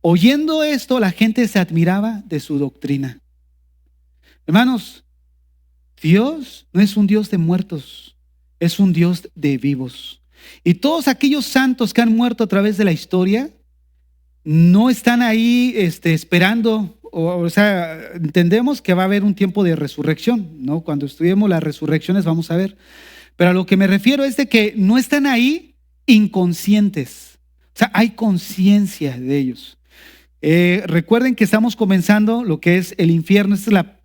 Oyendo esto, la gente se admiraba de su doctrina. Hermanos, Dios no es un Dios de muertos, es un Dios de vivos. Y todos aquellos santos que han muerto a través de la historia no están ahí esperando, o sea, entendemos que va a haber un tiempo de resurrección, ¿no? Cuando estudiemos las resurrecciones vamos a ver. Pero a lo que me refiero es de que no están ahí inconscientes. O sea, hay conciencia de ellos. Recuerden que estamos comenzando lo que es el infierno. Esta es la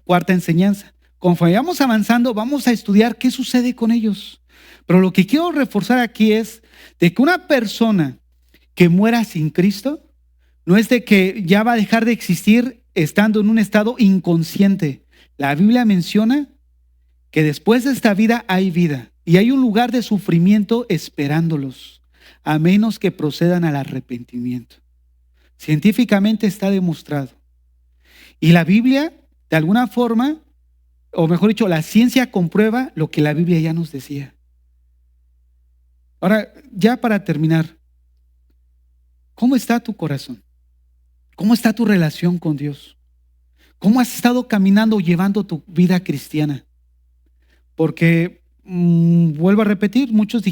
cuarta enseñanza. Conforme vamos avanzando, vamos a estudiar qué sucede con ellos. Pero lo que quiero reforzar aquí es de que una persona que muera sin Cristo no es de que ya va a dejar de existir estando en un estado inconsciente. La Biblia menciona que después de esta vida hay vida y hay un lugar de sufrimiento esperándolos, a menos que procedan al arrepentimiento. Científicamente está demostrado. Y la Biblia, de alguna forma, o mejor dicho, la ciencia comprueba lo que la Biblia ya nos decía. Ahora, ya para terminar, ¿cómo está tu corazón? ¿Cómo está tu relación con Dios? ¿Cómo has estado caminando, llevando tu vida cristiana? Porque, vuelvo a repetir, muchos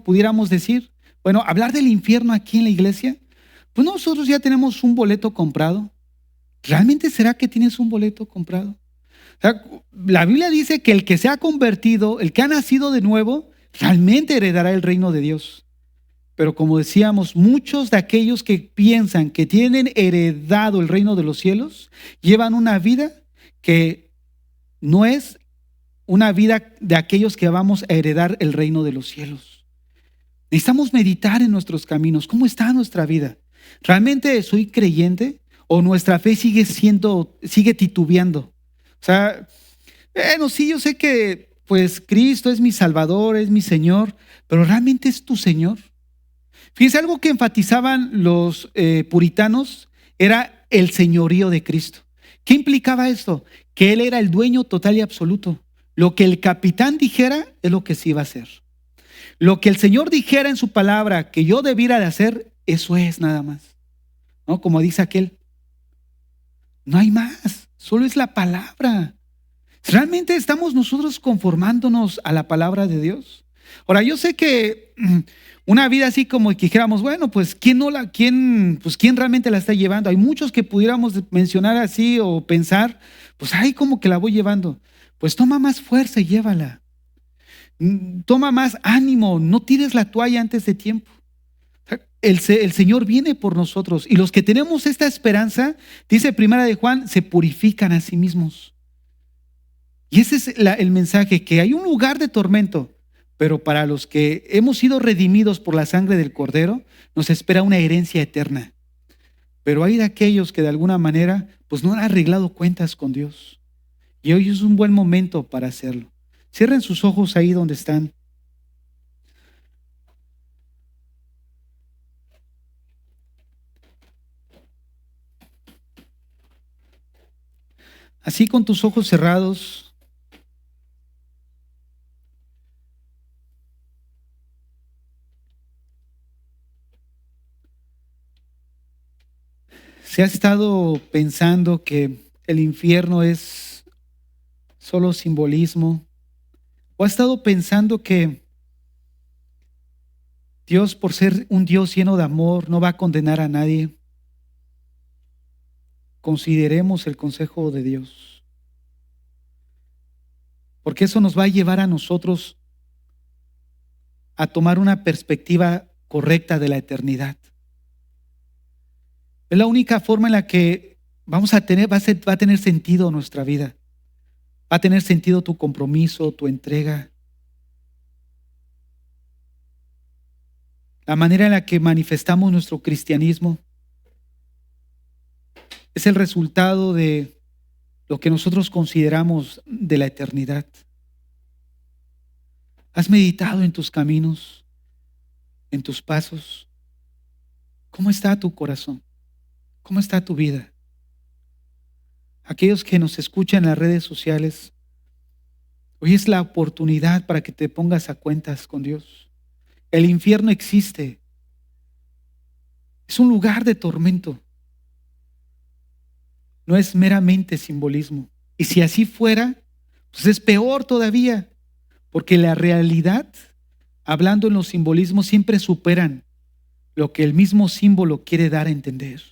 pudiéramos decir, bueno, hablar del infierno aquí en la iglesia, pues nosotros ya tenemos un boleto comprado. ¿Realmente será que tienes un boleto comprado? O sea, la Biblia dice que el que se ha convertido, el que ha nacido de nuevo, realmente heredará el reino de Dios. Pero como decíamos, muchos de aquellos que piensan que tienen heredado el reino de los cielos, llevan una vida que no es una vida de aquellos que vamos a heredar el reino de los cielos. Necesitamos meditar en nuestros caminos. ¿Cómo está nuestra vida? ¿Realmente soy creyente o nuestra fe sigue titubeando? O sea, sí, yo sé que pues Cristo es mi Salvador, es mi Señor, pero ¿realmente es tu Señor? Fíjense, algo que enfatizaban los puritanos era el señorío de Cristo. ¿Qué implicaba esto? Que Él era el dueño total y absoluto. Lo que el capitán dijera es lo que se iba a hacer. Lo que el Señor dijera en su palabra que yo debiera de hacer, eso es nada más. ¿No? Como dice aquel, no hay más, solo es la palabra. ¿Realmente estamos nosotros conformándonos a la palabra de Dios? Ahora, yo sé que una vida así como que dijéramos, bueno, pues ¿quién realmente la está llevando? Hay muchos que pudiéramos mencionar así o pensar, pues ay, como que la voy llevando. Pues toma más fuerza y llévala. Toma más ánimo, no tires la toalla antes de tiempo. El Señor viene por nosotros y los que tenemos esta esperanza, dice Primera de Juan, se purifican a sí mismos. Y ese es el mensaje, que hay un lugar de tormento, pero para los que hemos sido redimidos por la sangre del Cordero, nos espera una herencia eterna. Pero hay de aquellos que de alguna manera pues no han arreglado cuentas con Dios. Y hoy es un buen momento para hacerlo. Cierren sus ojos ahí donde están. Así con tus ojos cerrados. ¿Se ha estado pensando que el infierno es solo simbolismo? ¿O ha estado pensando que Dios, por ser un Dios lleno de amor, no va a condenar a nadie? Consideremos el consejo de Dios, porque eso nos va a llevar a nosotros a tomar una perspectiva correcta de la eternidad. Es la única forma en la que vamos a tener, va a tener sentido nuestra vida. Va a tener sentido tu compromiso, tu entrega. La manera en la que manifestamos nuestro cristianismo es el resultado de lo que nosotros consideramos de la eternidad. ¿Has meditado en tus caminos, en tus pasos? ¿Cómo está tu corazón? ¿Cómo está tu vida? Aquellos que nos escuchan en las redes sociales, hoy es la oportunidad para que te pongas a cuentas con Dios. El infierno existe. Es un lugar de tormento. No es meramente simbolismo. Y si así fuera, pues es peor todavía, porque la realidad, hablando en los simbolismos, siempre superan lo que el mismo símbolo quiere dar a entender.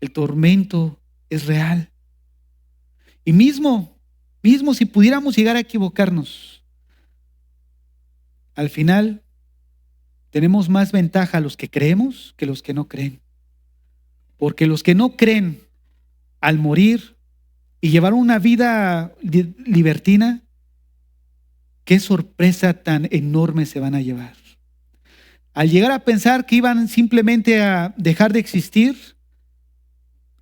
El tormento es real. Y mismo si pudiéramos llegar a equivocarnos, al final tenemos más ventaja los que creemos que los que no creen. Porque los que no creen, al morir y llevar una vida libertina, qué sorpresa tan enorme se van a llevar. Al llegar a pensar que iban simplemente a dejar de existir,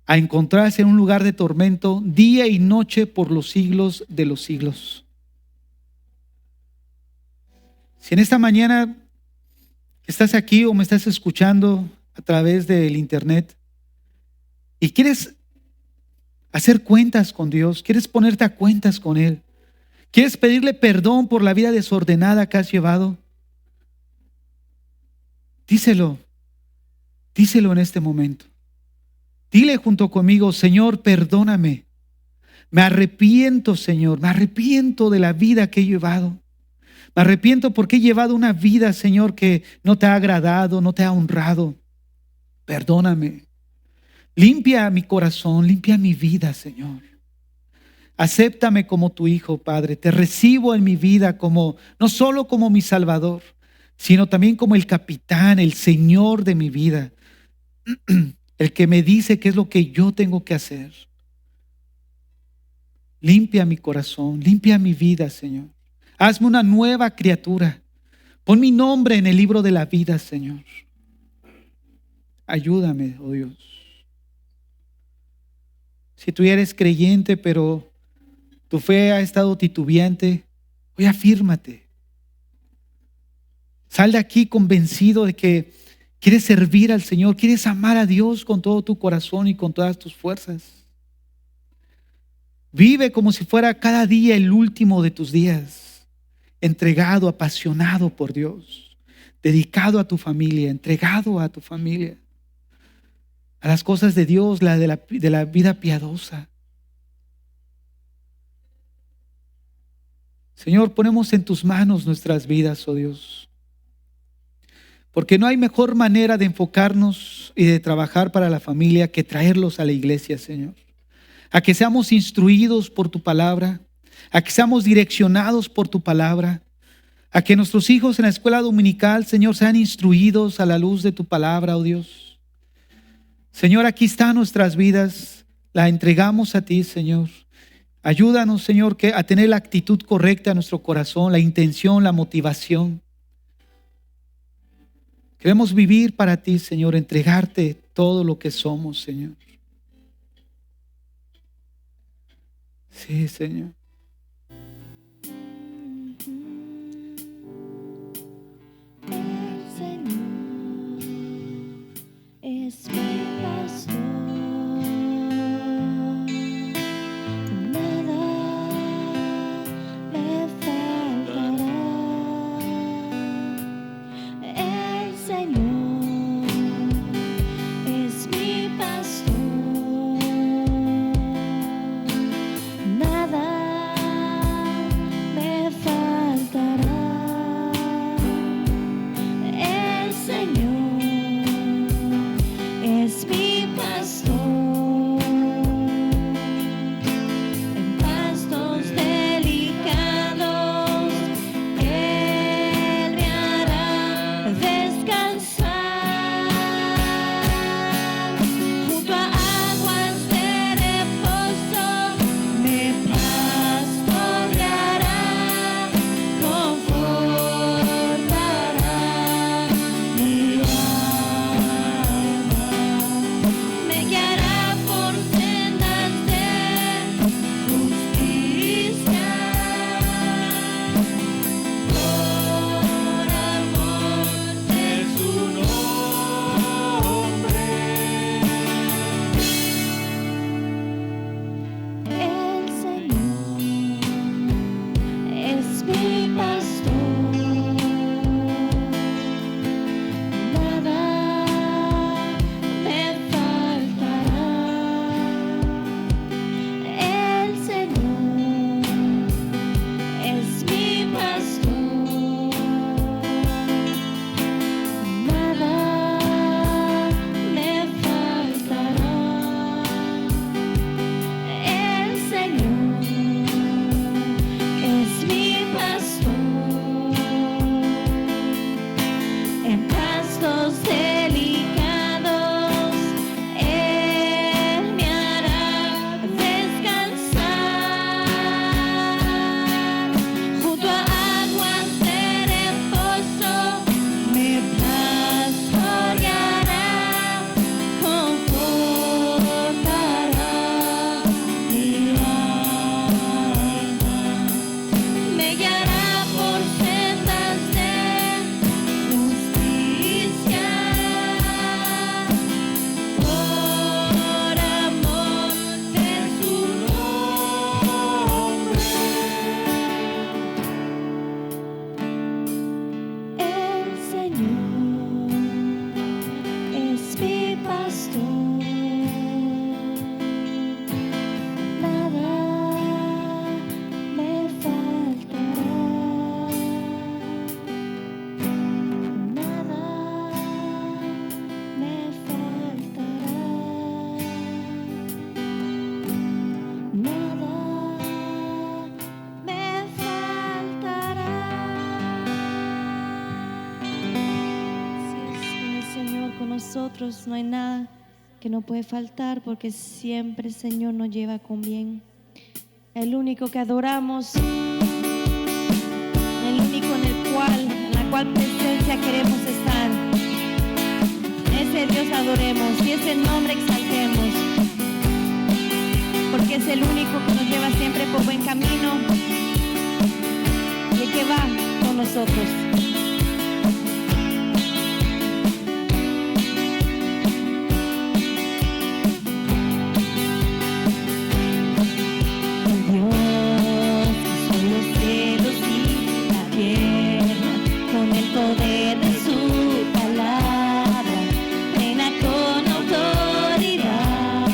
a encontrarse en un lugar de tormento día y noche por los siglos de los siglos. Si en esta mañana estás aquí o me estás escuchando a través del internet y quieres hacer cuentas con Dios, quieres ponerte a cuentas con Él, quieres pedirle perdón por la vida desordenada que has llevado, díselo en este momento. Dile junto conmigo: Señor, perdóname. Me arrepiento, Señor, me arrepiento de la vida que he llevado. Me arrepiento porque he llevado una vida, Señor, que no te ha agradado, no te ha honrado. Perdóname. Limpia mi corazón, limpia mi vida, Señor. Acéptame como tu hijo, Padre. Te recibo en mi vida como, no solo como mi Salvador, sino también como el capitán, el Señor de mi vida. El que me dice qué es lo que yo tengo que hacer. Limpia mi corazón, limpia mi vida, Señor. Hazme una nueva criatura. Pon mi nombre en el libro de la vida, Señor. Ayúdame, oh Dios. Si tú eres creyente, pero tu fe ha estado titubeante, hoy afírmate. Sal de aquí convencido de que quieres servir al Señor, quieres amar a Dios con todo tu corazón y con todas tus fuerzas. Vive como si fuera cada día el último de tus días, entregado, apasionado por Dios, dedicado a tu familia, entregado a tu familia, a las cosas de Dios, de la vida piadosa. Señor, ponemos en tus manos nuestras vidas, oh Dios. Porque no hay mejor manera de enfocarnos y de trabajar para la familia que traerlos a la iglesia, Señor. A que seamos instruidos por tu palabra, a que seamos direccionados por tu palabra, a que nuestros hijos en la escuela dominical, Señor, sean instruidos a la luz de tu palabra, oh Dios. Señor, aquí están nuestras vidas, la entregamos a ti, Señor. Ayúdanos, Señor, a tener la actitud correcta en nuestro corazón, la intención, la motivación. Queremos vivir para ti, Señor, entregarte todo lo que somos, Señor. Sí, Señor. El Señor es mi pastor, nada me faltará. El Señor es mi pastor, nada me faltará. El Señor es mi pastor, en pastos delicados Él me hará descansar, junto a aguas de reposo me pastoreará, confortará mi alma, me guiará por sendas de justicia, por amor de su nombre. El Señor es mi pastor, nada me faltará. El Señor es mi pastor, nada me faltará. El Señor es mi pastor, en pastos delicados Él me hará descansar, junto a aguas de reposo me pastoreará, confortará mi alma, me guiará por sendas de justicia, por amor de su nombre. El Señor es mi pastor, nada me faltará, nada me faltará, nada me faltará. Si es con el Señor con nosotros, no hay nada que no puede faltar, porque siempre el Señor nos lleva con bien. El único que adoramos, el único en la cual presencia queremos estar. Ese Dios adoremos y ese nombre exaltemos, porque es el único que nos lleva siempre por buen camino y el que va con nosotros. Dios hizo los cielos y la tierra con el poder de su palabra, reina con autoridad.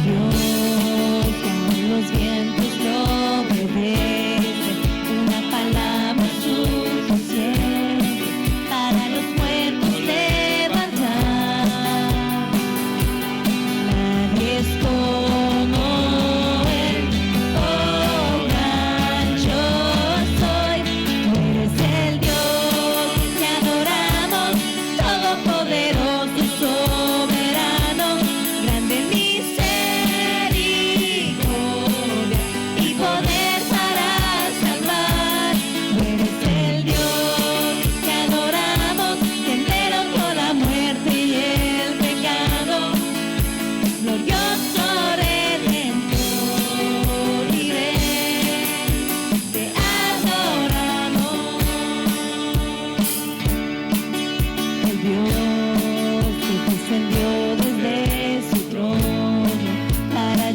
Dios que aún los vientos lo obedecen, una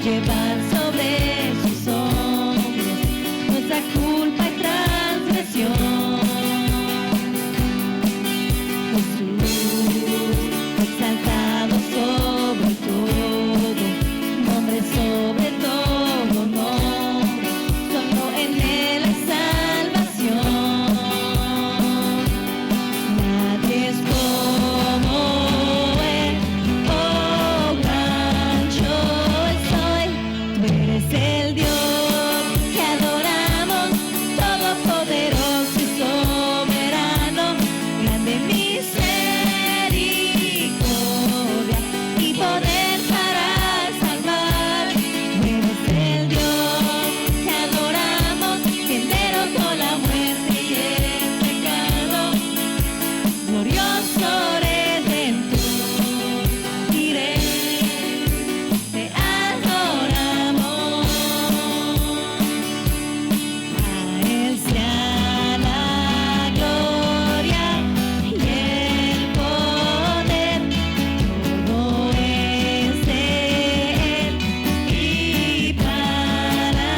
llevar sobre sus hombros nuestra culpa y transgresión. Jesús, exaltado sobre todo, nombre sobre todo nombre, solo en él hay salvación. Nadie es como él, oh gran yo soy. Tú eres el Dios que adoramos, todopoderoso y soberano, grande misericordia y poder para salvar. Tú eres el Dios que adoramos, quien derrotó la muerte y el pecado, glorioso Redentor y Rey, te adoramos. A él sea la gloria y el poder, todo es de él y para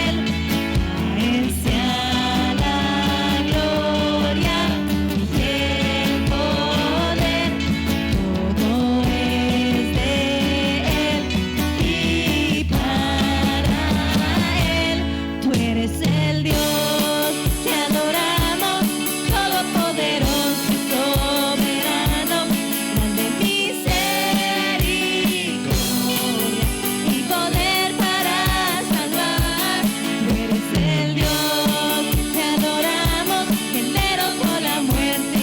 él. A él sea la gloria y el poder, todo es de él y para él. Tú eres el Dios que adoramos, todopoderoso y soberano, grande misericordia y poder para salvar. Tú eres el Dios que adoramos, quien derrotó la muerte y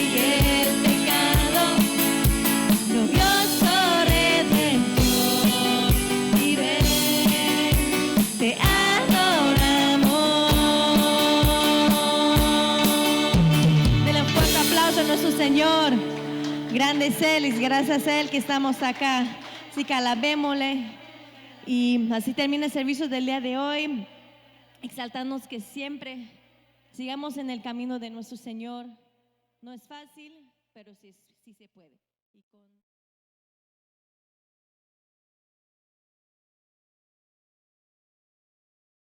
el pecado, glorioso Redentor y Rey, te adoramos. Denle un fuerte aplauso a nuestro Señor. Grande es Él y gracias a Él que estamos acá. Así que alabémosle. Y así termina el servicio del día de hoy, exaltándonos que siempre sigamos en el camino de nuestro Señor. No es fácil, pero sí se puede. Y con